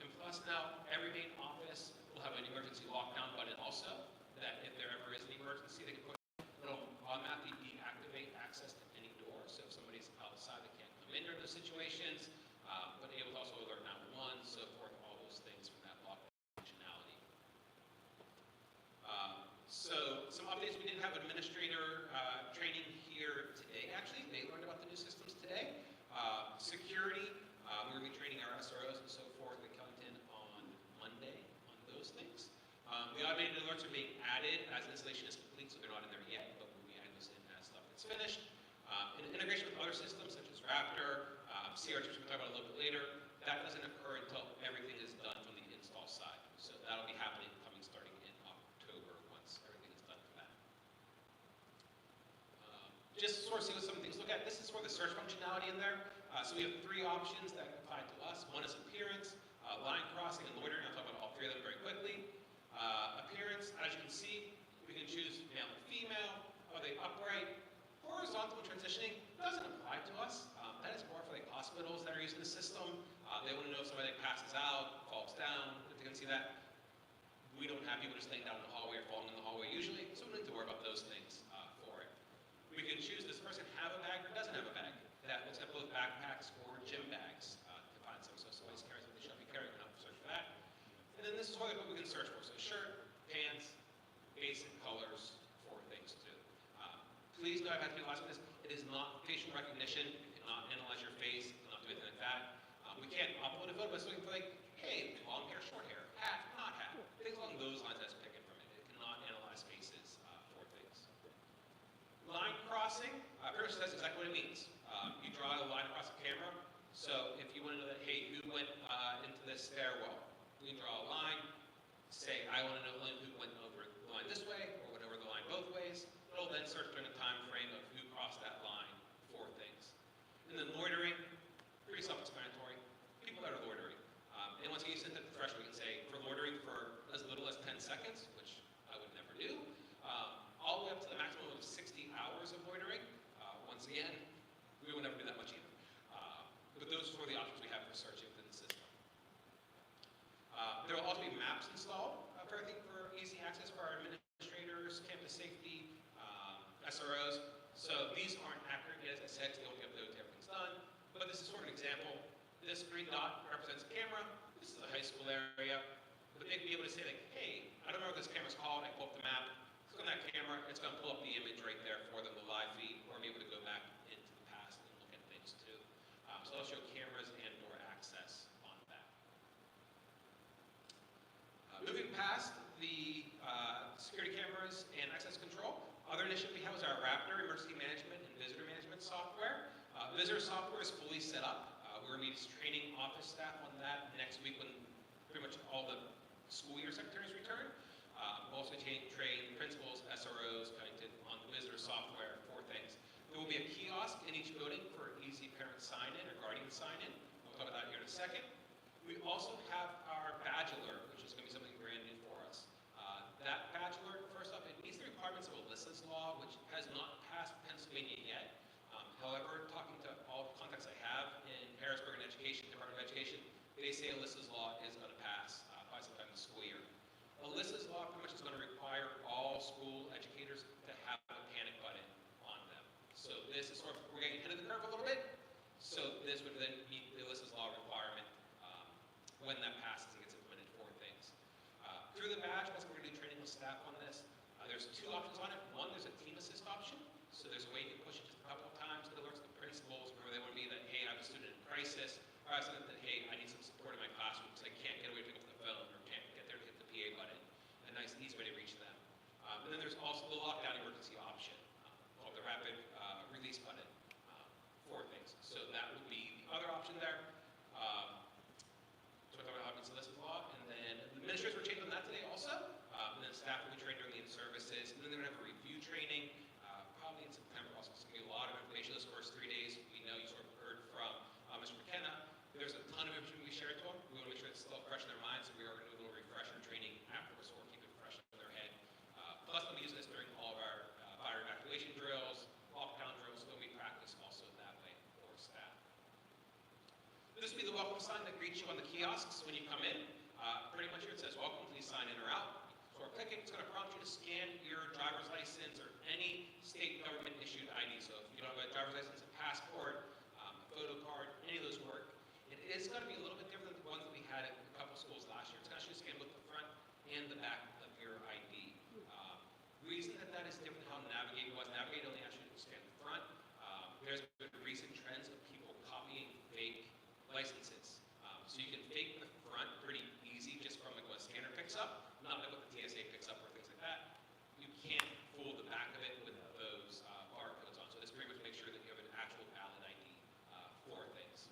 And plus now, every main office will have an emergency lockdown button also, that if there ever is an emergency, they can put it'll automatically deactivate access to any door. So if somebody's outside, they can't come in during those situations, but able to also alert 911, so forth, all those things from that lockdown functionality. So some updates, we didn't have administrator training here today. Actually, they learned about the new systems today. Security, we're going to be training our SROs and so forth that come in on Monday on those things. The automated alerts are being added as installation is complete, so they're not in there yet, but we'll be adding those in as stuff gets finished. And integration with other systems such as Raptor, Chartiers, we'll talk about a little bit later. That doesn't occur until everything is done from the install side. So that'll be happening starting in October once everything is done for that. Just sort of see what some things look at. This is for the search functionality in there. So we have 3 options that apply to us. One is appearance, line crossing, and loitering. I'll talk about all 3 of them very quickly. Appearance, as you can see, we can choose male and female. Are they upright? Horizontal transitioning doesn't apply to us. That is more for like hospitals that are using the system. They want to know if somebody passes out, falls down, if they can see that. We don't have people just laying down in the hallway or falling in the hallway usually, so we don't need to worry about those things for it. We can choose this person have a bag or doesn't have a bag. That looks at both backpacks or gym bags to find some. So if somebody's carrying something they shouldn't be carrying, we have to search for that. And then this is what we can search for. So shirt, pants, basic colors for things too. Please know I've had to be last on this. It is not facial recognition. It cannot analyze your face. It cannot do anything like that. We can't upload a photo, but it's looking for like, hey, long hair, short hair, hat, not hat. Things along those lines that's picking from it. It cannot analyze faces for things. Line crossing, pretty much says exactly what it means. You draw a line across a camera. So if you want to know that, hey, who went into this stairwell, we can draw a line, say, I want to know who went over the line this way, or went over the line both ways. It'll then search during a time frame of who crossed that line for things. And then loitering, pretty self-explanatory. People that are loitering. And once you set the threshold, we can say, for loitering for as little as 10 seconds, which I would never do, all the way up to the maximum of 60 hours of loitering. Once again, we would never do that much either. But those are the options we have for searching within the system. There will also be maps installed for everything for easy access for our administrators, campus safety, SROs. So these aren't accurate yet, as I said, so they won't be uploaded to everything's done. But this is sort of an example. This green dot represents a camera. This is a high school area. But they'd be able to say, like, hey, I don't know what this camera's called. I pull up the map, click on that camera, it's going to pull up the image right there for them, the live feed, or I'm able to go back into the past and look at things too. So I'll show cameras and or access on that. Moving past the security cameras and access control, other initiative we have is our Raptor emergency management and visitor management software. Visitor software is fully set up. We're going to be training office staff on that next week when pretty much all the school year secretaries return. We'll also train principals, SROs, Pennington on the visitor software for things. There will be a kiosk in each building for easy parent sign-in or guardian sign-in. We'll talk about that here in a second. We also have our badge alert, which is going to be something brand new for us. That badge alert, first off, it meets the requirements of Alyssa's law, which has not passed Pennsylvania yet. However, talking to all the contacts I have in Harrisburg and Education, Department of Education, they say Alyssa's law is going to pass by sometime this school year. Alyssa's law pretty much is going to require all school educators to have a panic button on them. So this is sort of, we're getting ahead of the curve a little bit. So this would then meet the Alyssa's law requirement when that passes and gets implemented for things. Through the badge, once we're going to do training with staff on this, there's two options on it. One, there's a team assist option. So there's a way you can push it just a couple of times. It alerts the principals wherever they want to be that, hey, I have a student in crisis, or I have something that, hey, I need some support in my classroom because I can't get away to pick up the phone or can't get there to hit the PA button. A nice, easy way to reach them. And then there's also the lockdown emergency option, called the rapid release button for things. So that would be the other option there. So we're talking about how to solicit law, and then administrators were trained on that today also. And then staff will be trained during the in-services, and then they're going to have a review training, probably in September also. It's going to be a lot of information those first 3 days. We know you sort of heard from Mr. McKenna. There's a ton of information we share to them. We want to make sure it's still fresh in their minds, so we are going to do a little refresher training afterwards, so we'll keep it fresh in their head. Plus, they'll be using this during all of our fire evacuation drills, lockdown drills, so we practice also that way for staff. This will be the welcome sign that greets you on the kiosks when you come in. Pretty much here it says, welcome, please sign in or out. So we're clicking, it's going to prompt you to scan your driver's license or any state government issued ID. So if you don't have a driver's license, a passport, a photo card, any of those work. It is going to be a little bit different than the ones that we had at a couple schools last year. It's going to actually scan both the front and the back of your ID. Reason that is different how Navigate was. Navigate only actually scan the front. There's been recent trends of people copying fake licenses. So you can fake the front pretty easy just from like what a scanner picks up, not like what the TSA picks up or things like that. You can't fool the back of it with those barcodes on. So this pretty much makes sure that you have an actual valid ID for things.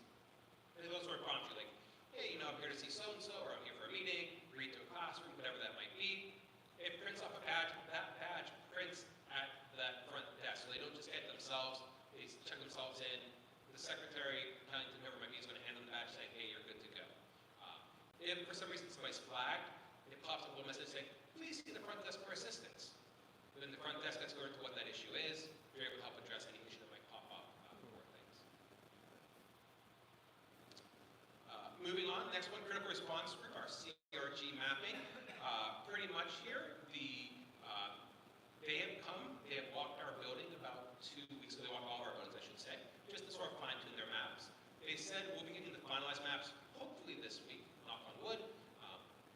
And it'll sort of prompt you like, hey, I'm here to see so-and-so, or I'm here for a meeting, read to a classroom, whatever that might be. It prints off a badge. That badge prints at that front desk. So they don't just get themselves, they check themselves in. The secretary, Pennington, whoever might be, is going to hand them the badge saying, hey, you're good to go. If for some reason somebody's flagged, it pops up a little message saying, please see the front desk for assistance. Then the front desk gets alerted to what that issue is. You're able to help address any issue that might pop up for things. Moving on, next one, critical response group, our CRG mapping. Pretty much here, they have walked our building about 2 weeks ago. They walked all of our buildings, I should say, just to sort of fine-tune their maps. They said we'll be getting the finalized maps hopefully this week, knock on wood.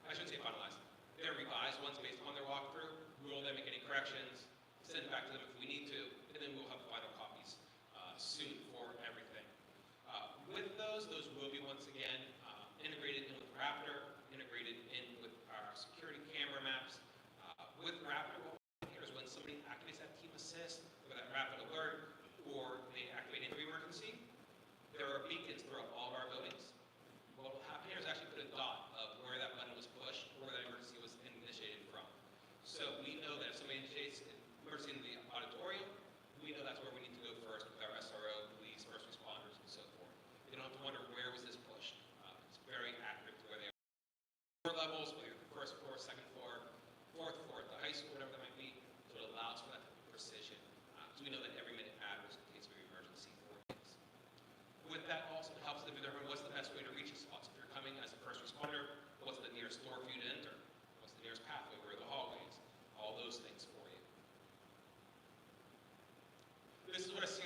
I shouldn't say finalized. They're revised ones based on their walkthrough. We'll then make any corrections, send it back to them if we need to, and then we'll have the final copies soon for everything. With those will be once again integrated in with Raptor, integrated in with our security camera maps. With Raptor, what we'll hear is when somebody activates that team assist or that rapid alert, or they activate an emergency, there are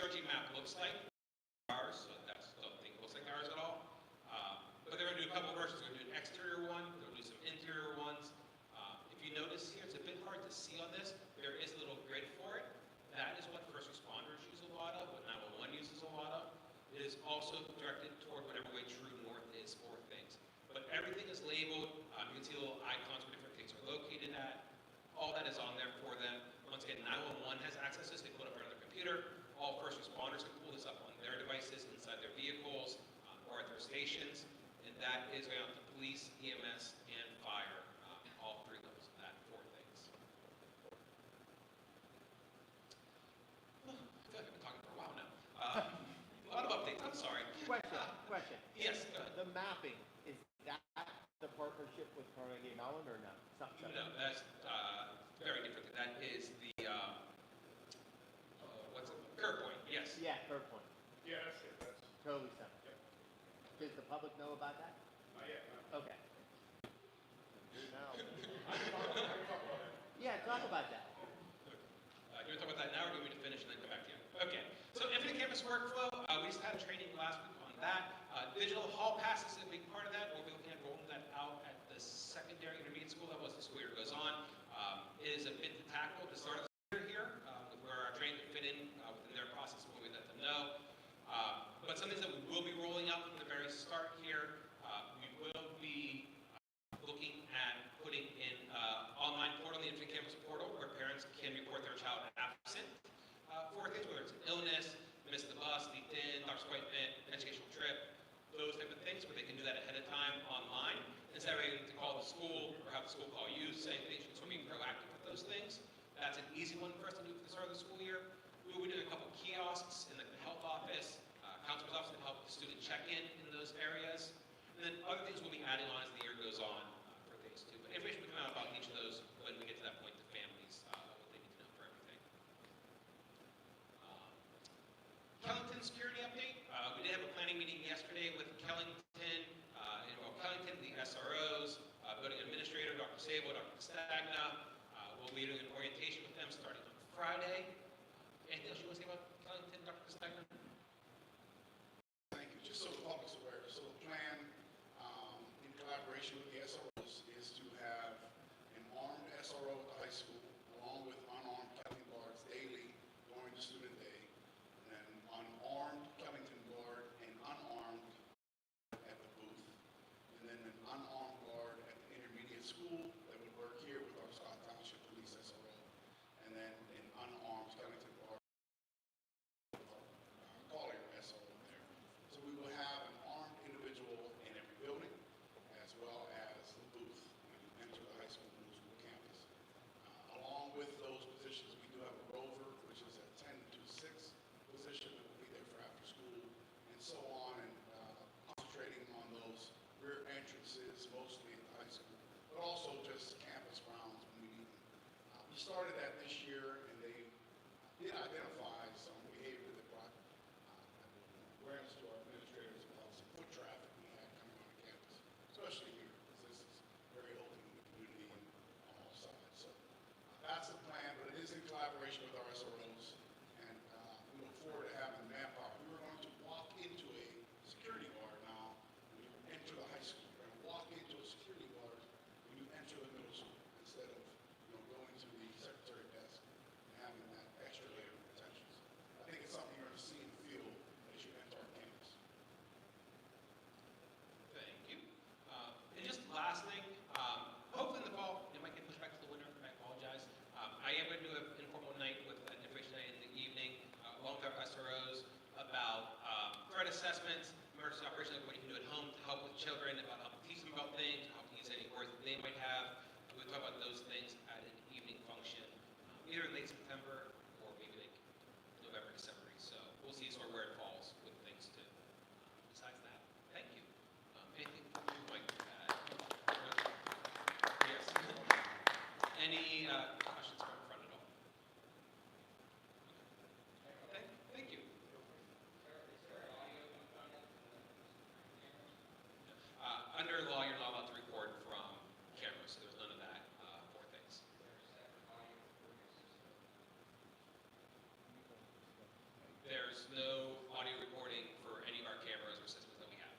CRG map looks like ours, so that's, don't think it looks like ours at all. But they're going to do a couple of versions. They're going to do an exterior one, they'll do some interior ones. If you notice here, it's a bit hard to see on this. There is a little grid for it. That is what first responders use a lot of, what 911 uses a lot of. It is also directed toward whatever way true north is for things. But everything is labeled. You can see little icons where different things are located at. All that is on there for them. Once again, 911 has access to this. They put it up on their computer. All first responders can pull this up on their devices, inside their vehicles, or at their stations. And that is going out to police, EMS, and fire. All three levels of that for things. I feel like I've been talking for a while now. A lot of updates. I'm sorry. Question. Yes, go ahead. The mapping, is that the partnership with Carnegie Mellon or no? Something No, that's very different. That is the, what's it? Curve Point, yes. Yeah, fair point. Yeah, that's it, that's, Totally separate. Does the public know about that? not yet, no. Okay. Do now. Yeah, talk about that. You want to talk about that now, or do you want me to finish and then come back to you? Okay. So Infinite Campus Workflow, we just had a training last week on that. Digital hall passes is a big part of that. We'll be looking at rolling that out at the secondary intermediate school level as the school year goes on. It is a bit to tackle at the start of the year here, with where our training can fit in within their process when we let them know. But some things that we will be rolling out from the very start here, we will be looking at putting in online portal, the Infinite Campus portal, where parents can report their child absent for things, whether it's an illness, missed the bus, leaked in, doctor's appointment, educational trip, those type of things, where they can do that ahead of time online, instead of having to call the school or have the school call you, saying things. So we're being proactive with those things. That's an easy one for us to do for the start of the school year. We will be doing a couple kiosks in the health office, counselor's office to help the student check in those areas. And then other things we'll be adding on as the year goes on for things too. But information will come out about each of those when we get to that point to families, what they need to know for everything. Kellington security update. We did have a planning meeting yesterday with Kellington, Kellington, the SROs, building administrator, Dr. Sabo, Dr. Stagna. We'll be doing an orientation with them starting on Friday. Anything else you want to say about Kellington, Dr. Stagna? Thank you. Just so the public's aware, so the plan, in collaboration with the SROs, is to have an armed SRO at the high school, along with unarmed Kellington guards daily during the student day, and then unarmed Kellington guard and unarmed at the booth, and then an unarmed guard at the intermediate school that would work here with our Scott Township Police SRO, and then an unarmed Kellington guard Collier SRO there. So we will have an armed individual in every building, as well as the booth when you enter the high school middle school campus. Along with those positions, we do have a rover, which is a 10 to 6 position that will be there for after school, and so on, and concentrating on those rear entrances, mostly at the high school, but also just campus grounds when we need them. We started that this year, and they did identify some behavior that brought awareness to our administrators about some foot traffic we had coming on the campus, especially here, because this is very open in the community and on all sides. So that's the plan, but it is in collaboration with our SROs, and we look forward to having manpower. We were going to walk into a security guard now when you enter the high school. We're going to walk into a security guard when you enter the middle school, instead of going to the secretary desk and having that extra layer of protections. I think it's something you're going to see and feel as you enter our campus. Thank you. And just last thing, hopefully in the fall, it might get pushed back to the winter. I apologize. I am going to do an informal night with information requires no audio recording for any of our cameras or systems that we have.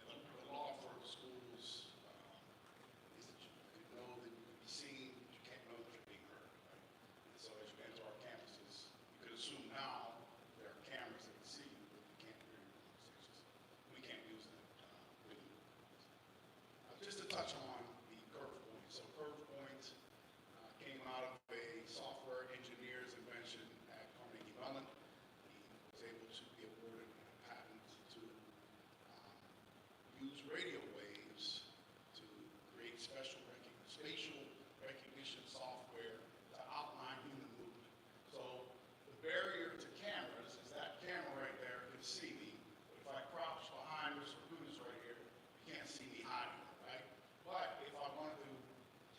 And the law for the schools is that you know that you can be seen, but you can't know that you're being heard. Right? And so as you enter our campuses, you could assume now there are cameras that can see you, but you can't hear your conversations. We can't use them with you. Just to touch on the curve point. So curve point came out of a software engineer's invention at Carnegie Mellon. He was able to be awarded a patent to use radio waves to create spatial recognition software to outline human movement. So the barrier to cameras is that camera right there can see me, but if I crouch behind Mr. Cruz right here, you can't see me hiding, right? But if I wanted to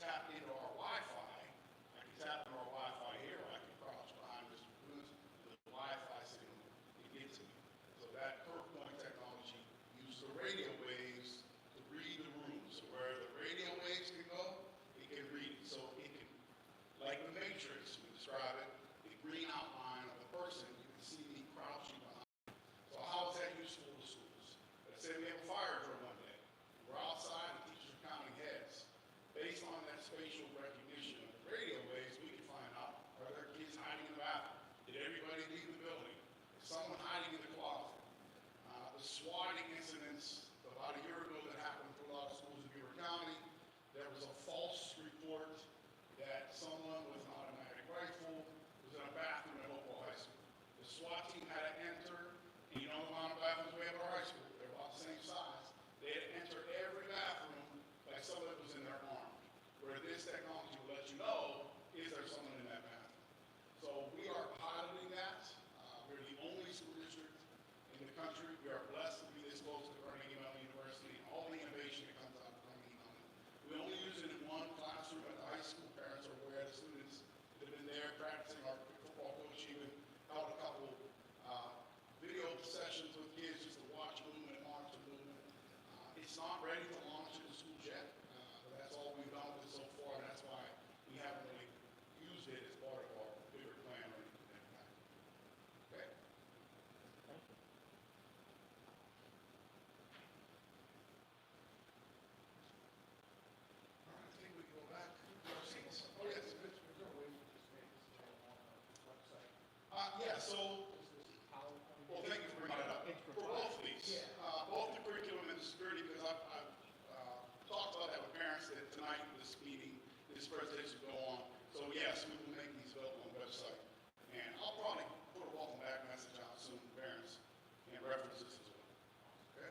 tap into our Wi-Fi, I can tap into our Wi-Fi here, or I can crouch behind Mr. Cruz, and the Wi-Fi signal can get to me. So that curve point technology uses the radio waves to read the room. So where the radio waves can go, it can read it. So it can, like the Matrix, we describe it, the green outline of the person, you can see me crouching behind. So how is that useful to schools? Let's say we have a fire drill one day. We're outside and teachers are counting heads. Based on that spatial recognition of the radio waves, we can find out, are there kids hiding in the bathroom? Did everybody leave the building? Is someone hiding in the closet? The swatting incidents about a year ago that happened through a lot of schools in Beaver County, there was a false report that someone with an automatic rifle was in a bathroom at Hopewell High School. The SWAT team had to enter, and you know the amount of bathrooms we have at our high school, they're about the same size. They had to enter every bathroom like someone was in their arm. Where this technology will let you know, is there someone in that bathroom? So we are piloting that. We're the only school district in the country. We are blessed to be this close to Carnegie Mellon University and all the innovation that comes out of Carnegie Mellon. We only use it in one classroom at the high school. Parents are aware, the students that have been there practicing. Our football coach even held a couple video sessions with kids just to watch movement and monitor movement. It's not ready to launch in the schools yet. But that's all we've done with it so far, and that's why we haven't really used it as part of our bigger plan or anything like that. Okay? All right, I think we can go back to our seats. Oh, yes, Mr. McGill. Yeah, so, well, thank you for bringing that up. For both of these, both the curriculum and the security, because I've talked about that with parents that tonight, this meeting, this presentation will go on. So yes, we will make these available on the website. And I'll probably put a welcome back message out soon to parents and references as well. Okay?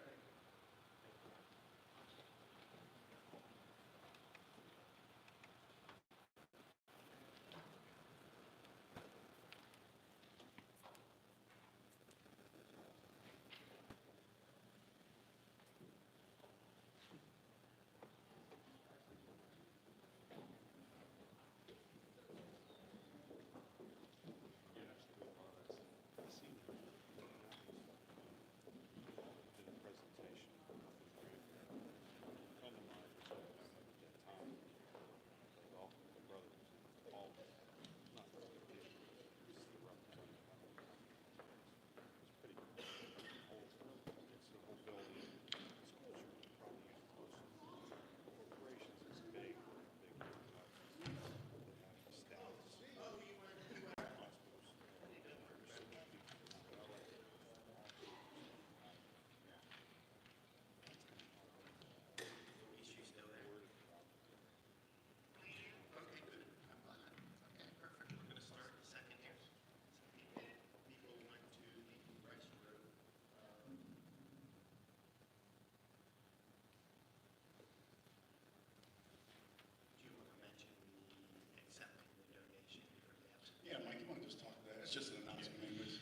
Yeah, Mike, you want to just talk to that? It's just an announcement anyways.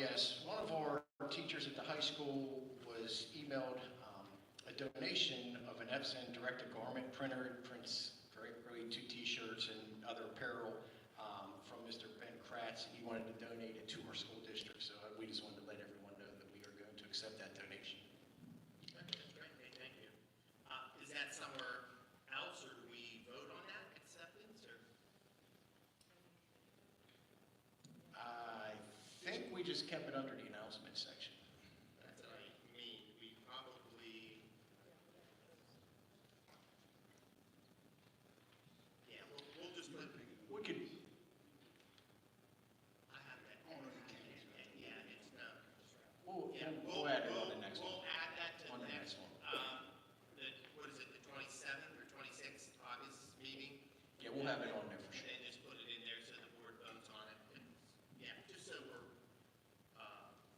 Yes, one of our teachers at the high school was emailed a donation of an Epson direct-to-garment printer. It prints very early 2 t-shirts and other apparel from Mr. Ben Kratz. He wanted to donate it to our school district, so we just wanted to let everyone know that we are going to accept that donation. Okay, that's great. Okay, thank you. Is that somewhere else, or do we vote on that acceptance, or? we just kept it under the announcement section. That's what I mean, we probably, yeah, we'll just put, We could, I have that. Oh, no, you can't. And yeah, it's no. we'll, we'll add it on the next one. We'll add that to On the the next, next one. what is it, the 27th or 26th August meeting? Yeah, we'll have it on there for And sure. then just put it in there so the board votes on it. Yeah, just so we're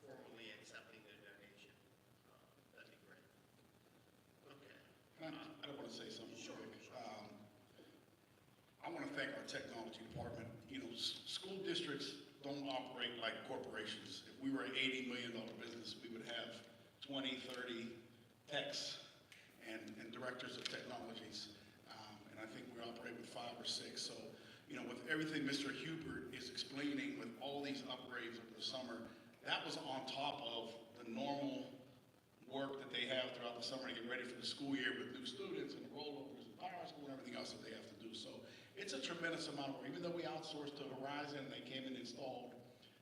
formally accepting the donation. That'd be great. Okay. I don't want to say something quick. I want to thank our technology department. You know, school districts don't operate like corporations. If we were an $80 million business, we would have 20, 30 techs and directors of technologies. And I think we operate with 5 or 6. So, you know, with everything Mr. Hubert is explaining with all these upgrades over the summer, that was on top of the normal work that they have throughout the summer to get ready for the school year with new students and rollovers and power school and everything else that they have to do. So it's a tremendous amount of work. Even though we outsourced to Horizon, they came and installed.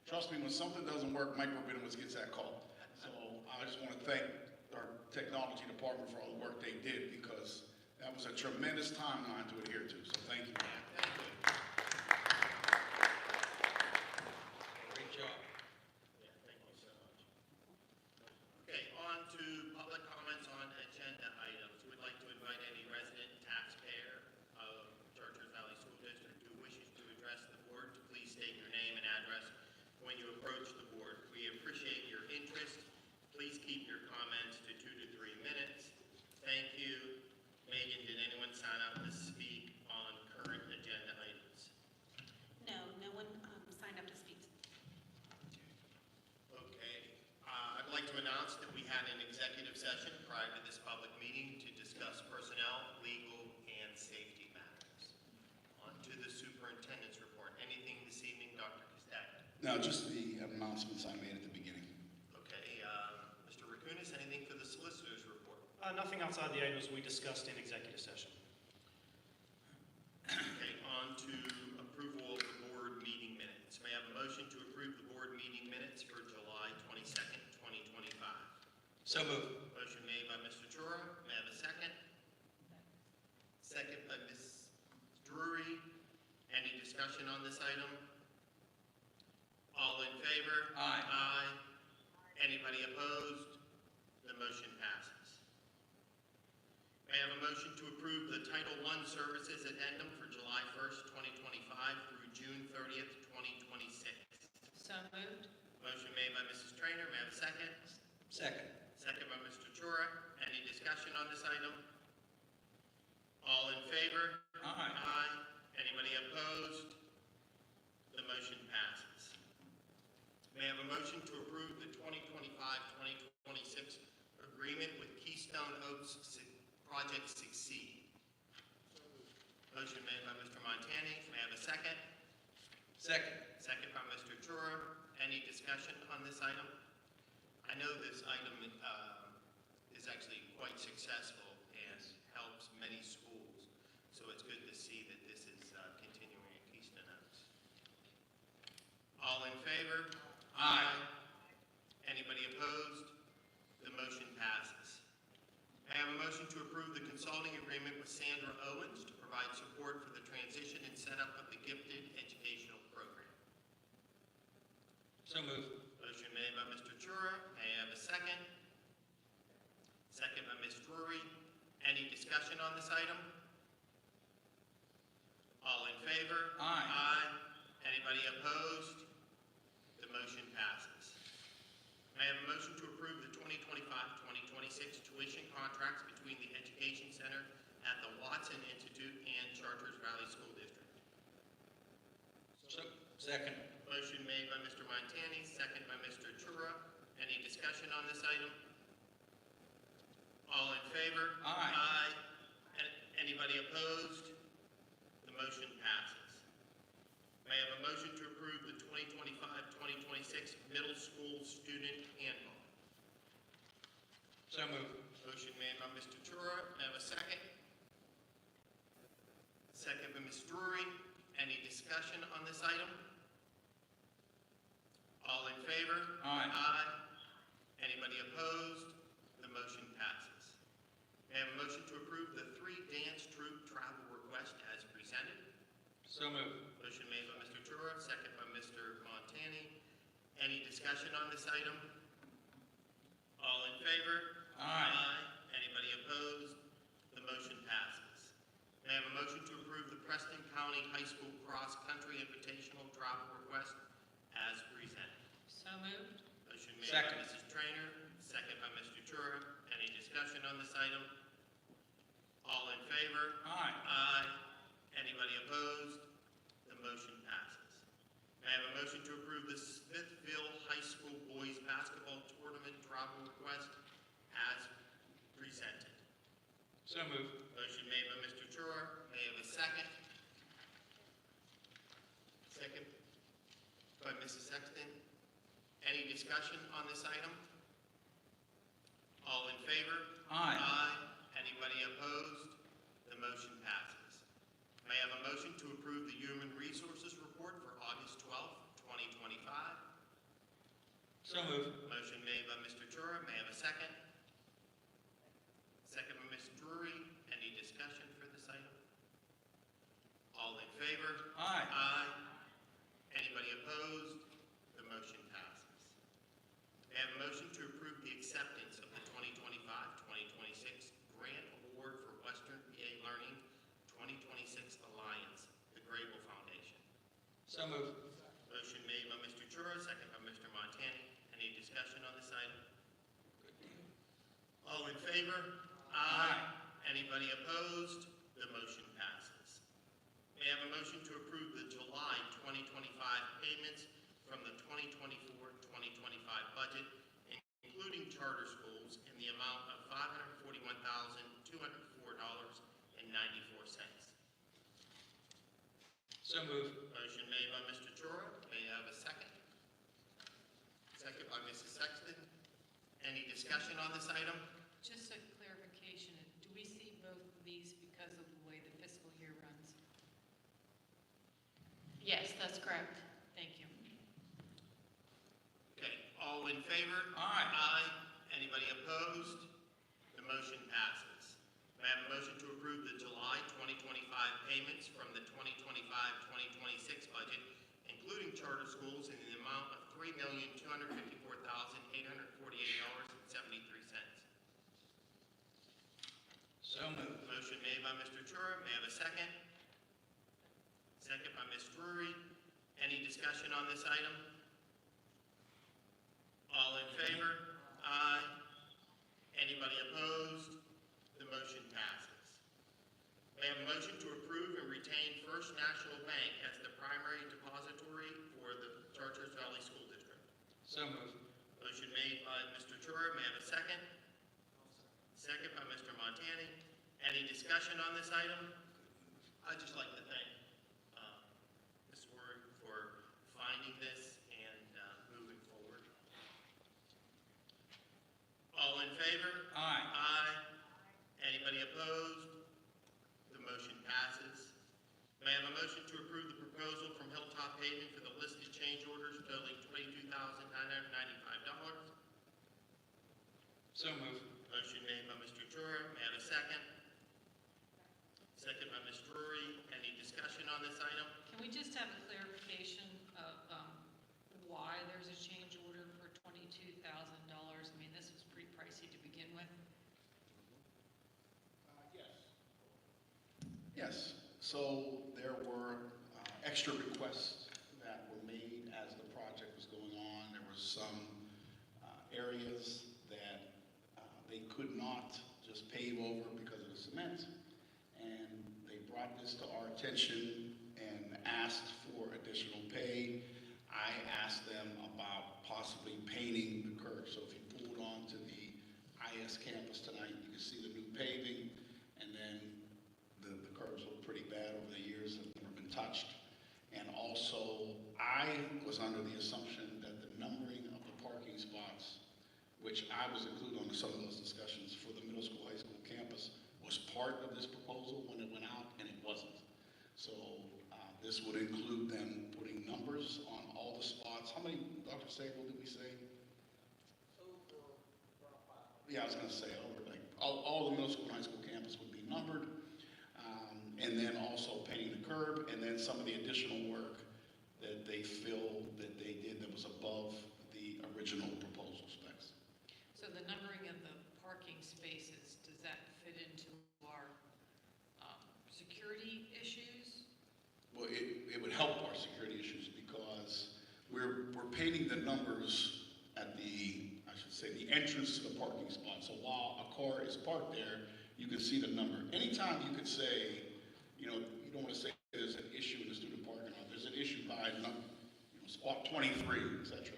Trust me, when something doesn't work, microbidders gets that call. So I just want to thank our technology department for all the work they did, because that was a tremendous timeline to adhere to. So thank you. Thank you. Great job. Yeah, thank you so much. Okay, on to public comments on agenda items. We'd like to invite any resident taxpayer of Chartiers Valley School District who wishes to address the board to please state your name and address when you approach the board. We appreciate your interest. Please keep your comments to 2 to 3 minutes. Thank you. Megan, did anyone sign up to speak on current agenda items? No, no one signed up to speak. Okay, I'd like to announce that we had an executive session prior to this public meeting to discuss personnel, legal, and safety matters. On to the superintendent's report. Anything this evening, Dr. Castagna? Now, just the announcements I made at the beginning. Okay, Mr. Rakunas, anything for the solicitor's report? Nothing outside the items we discussed in executive session. Okay, on to approval of the board meeting minutes. May I have a motion to approve the board meeting minutes for July 22nd, 2025? So moved. Motion made by Mr. Chura. May I have a second? Second by Ms. Drury. Any discussion on this item? All in favor? Aye. Aye. Anybody opposed? The motion passes. May I have a motion to approve the Title I Services Addendum for July 1st, 2025 through June 30th, 2026? So moved. Motion made by Mrs. Trainer. May I have a second? Second. Second by Mr. Chura. Any discussion on this item? All in favor? Aye. Aye. Anybody opposed? The motion passes. May I have a motion to approve the 2025-2026 agreement with Keystone Oaks Project Succeed? Motion made by Mr. Montani. May I have a second? Second. Second by Mr. Chura. Any discussion on this item? I know this item is actually quite successful and helps many schools, so it's good to see that this is continuing at Keystone Oaks. All in favor? Aye. Anybody opposed? The motion passes. May I have a motion to approve the consulting agreement with Sandra Owens to provide support for the transition and setup of the gifted educational program? So moved. Motion made by Mr. Chura. May I have a second? Second by Ms. Drury. Any discussion on this item? All in favor? Aye. Aye. Anybody opposed? The motion passes. May I have a motion to approve the 2025-2026 tuition contracts between the Education Center at the Watson Institute and Chartiers Valley School District? Second. Motion made by Mr. Montani, second by Mr. Chura. Any discussion on this item? All in favor? Aye. Aye. Anybody opposed? The motion passes. May I have a motion to approve the 2025-2026 middle school student handbook? So moved. Motion made by Mr. Chura. May I have a second? Second by Ms. Drury. Any discussion on this item? All in favor? Aye. Aye. Anybody opposed? The motion passes. May I have a motion to approve the 3 dance troupe travel request as presented? So moved. Motion made by Mr. Chura, second by Mr. Montani. Any discussion on this item? All in favor? Aye. Anybody opposed? The motion passes. May I have a motion to approve the Preston County High School Cross Country Invitational Travel Request as presented? So moved. Motion made Second. by Mrs. Trainer, second by Mr. Chura. Any discussion on this item? All in favor? Aye. Aye. Anybody opposed? The motion passes. May I have a motion to approve the Smithville High School Boys Basketball Tournament travel request as presented? So moved. Motion made by Mr. Chura. May I have a second? Second by Mrs. Sexton. Any discussion on this item? All in favor? Aye. Anybody opposed? The motion passes. May I have a motion to approve the Human Resources Report for August 12th, 2025? So moved. Motion made by Mr. Chura. May I have a second? Second by Ms. Drury. Any discussion for this item? All in favor? Aye. Anybody opposed? The motion passes. May I have a motion to approve the acceptance of the 2025-2026 Grant Award for Western PA Learning 2026 Alliance, the Grable Foundation? So moved. Motion made by Mr. Chura, second by Mr. Montani. Any discussion on this item? All in favor? Anybody opposed? The motion passes. May I have a motion to approve the July 2025 payments from the 2024-2025 budget, including charter schools, in the amount of $541,204.94. So moved. Motion made by Mr. Chura. May I have a second? Second by Mrs. Sexton. Any discussion on this item? Just a clarification, do we see both of these because of the way the fiscal year runs? Yes, that's correct. Thank you. Okay, all in favor? Aye. Anybody opposed? The motion passes. May I have a motion to approve the July 2025 payments from the 2025-2026 budget, including charter schools, in the amount of $3,254,848.73. So moved. Motion made by Mr. Chura. May I have a second? Second by Ms. Drury. Any discussion on this item? All in favor? Anybody opposed? The motion passes. May I have a motion to approve and retain First National Bank as the primary depository for the Chartiers Valley School District? So moved. Motion made by Mr. Chura. May I have a second? Second by Mr. Montani. Any discussion on this item? I'd just like to thank Ms. Ward for finding this and moving forward. All in favor? Aye. Anybody opposed? The motion passes. May I have a motion to approve the proposal from Hilltop Paving for the listed change orders totaling $22,995? So moved. Motion made by Mr. Chura. May I have a second? Second by Ms. Drury. Any discussion on this item? Can we just have a clarification of why there's a change order for $22,000? I mean, this was pretty pricey to begin with. Yes, so there were extra requests that were made as the project was going on. There were some areas that they could not just pave over because of the cement, and they brought this to our attention and asked for additional pay. I asked them about possibly painting the curb. So if you pulled onto the IS campus tonight, you can see the new paving, and then the curbs look pretty bad over the years, have never been touched. And also, I was under the assumption that the numbering of the parking spots, which I was included on some of those discussions for the middle school, high school campus, was part of this proposal when it went out, and it wasn't. So this would include them putting numbers on all the spots. How many, Dr. Sable, did we say? Yeah, I was gonna say, over, like, all the middle school and high school campus would be numbered. And then also painting the curb, and then some of the additional work that they feel that they did that was above the original proposal specs. So the numbering of the parking spaces, does that fit into our security issues? Well, it would help our security issues because we're painting the numbers at the, I should say, the entrance to the parking spot. So while a car is parked there, you can see the number. Anytime you could say, you know, you don't want to say there's an issue in the student parking lot, there's an issue by number, you know, spot 23, et cetera.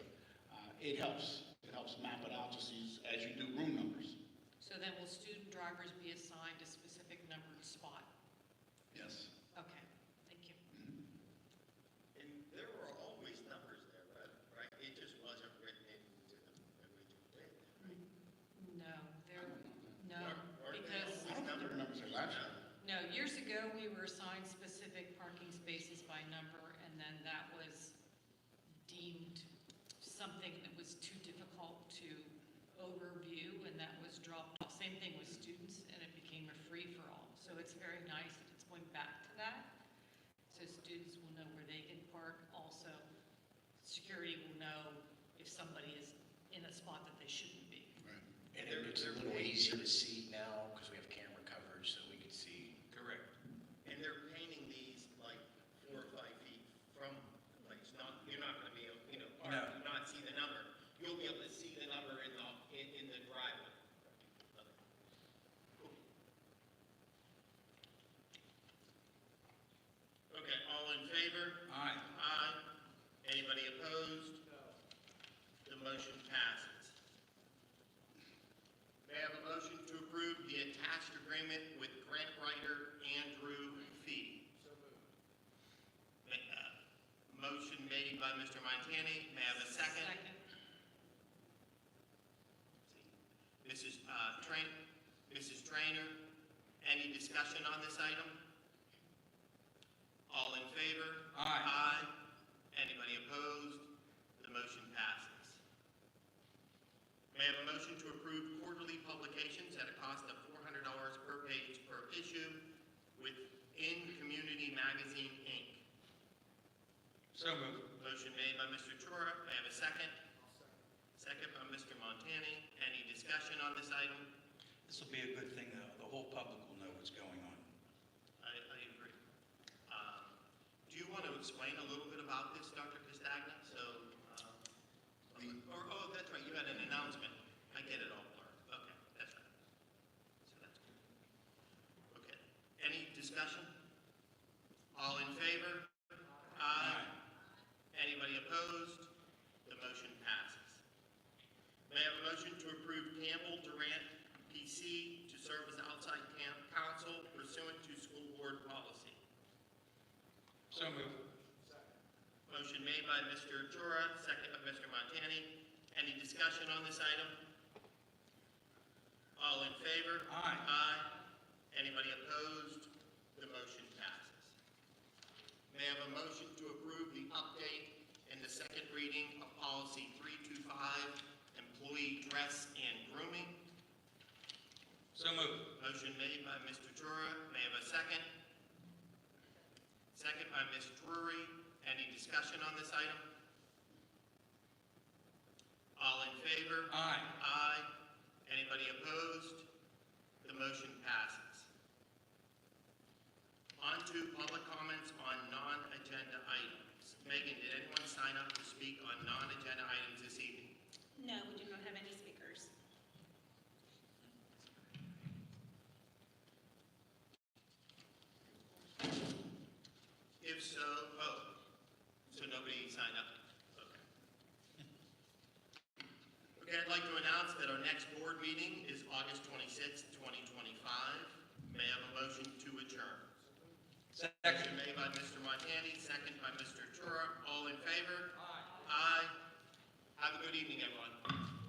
It helps. It helps map it out just as you do room numbers. So then will student drivers be assigned a specific numbered spot? Yes. Okay, thank you. And there were always numbers there, right? It just wasn't written into the original bid, right? No, no, Weren't they because, I don't think there were numbers there last year. no, years ago, we were assigned specific parking spaces by number, and then that was deemed something that was too difficult to overview, and that was dropped off. Same thing with students, and it became a free-for-all. So it's very nice that it's going back to that, so students will know where they can park. Also, security will know if somebody is in a spot that they shouldn't be. And it's a little easier to see now because we have camera coverage, so we can see. Correct. And they're painting these like 4 or 5 feet from, like, it's not, you're not gonna be able, you know, No. not see the number. You'll be able to see the number in the driveway. Okay. Cool. Okay, all in favor? Aye. Aye. Anybody opposed? No. The motion passes. May I have a motion to approve the attached agreement with grant writer Andrew Fee? So moved. Motion made by Mr. Montani. May I have a second? Second. Mrs. Trainer, any discussion on this item? All in favor? Aye. Aye. Anybody opposed? The motion passes. May I have a motion to approve quarterly publications at a cost of $400 per page per issue within Community Magazine, Inc.? So moved. Motion made by Mr. Chora. May I have a second? Second by Mr. Montani. Any discussion on this item? This will be a good thing, though. The whole public will know what's going on. I agree. Do you want to explain a little bit about this, Dr. Castagna? So, oh, that's right, you had an announcement. I get it all blurred. Okay, that's right. So that's good. Okay. Any discussion? All in favor? Aye. Anybody opposed? The motion passes. May I have a motion to approve Campbell Durant PC to serve as outside counsel pursuant to school board policy? So moved. Motion made by Mr. Chora, second by Mr. Montani. Any discussion on this item? All in favor? Aye. Aye. Anybody opposed? The motion passes. May I have a motion to approve the update and the second reading of policy 325, employee dress and grooming? So moved. Motion made by Mr. Chura. May I have a second? Second by Ms. Drury. Any discussion on this item? All in favor? Aye. Aye. Anybody opposed? The motion passes. On to public comments on non-agenda items. Megan, did anyone sign up to speak on non-agenda items this evening? No, we do not have any speakers. If so, so nobody signed up? Okay. Okay, I'd like to announce that our next board meeting is August 26th, 2025. May I have a motion to adjourn? Motion made by Mr. Montani, second by Mr. Chura. All in favor? Aye. Aye. Have a good evening, everyone.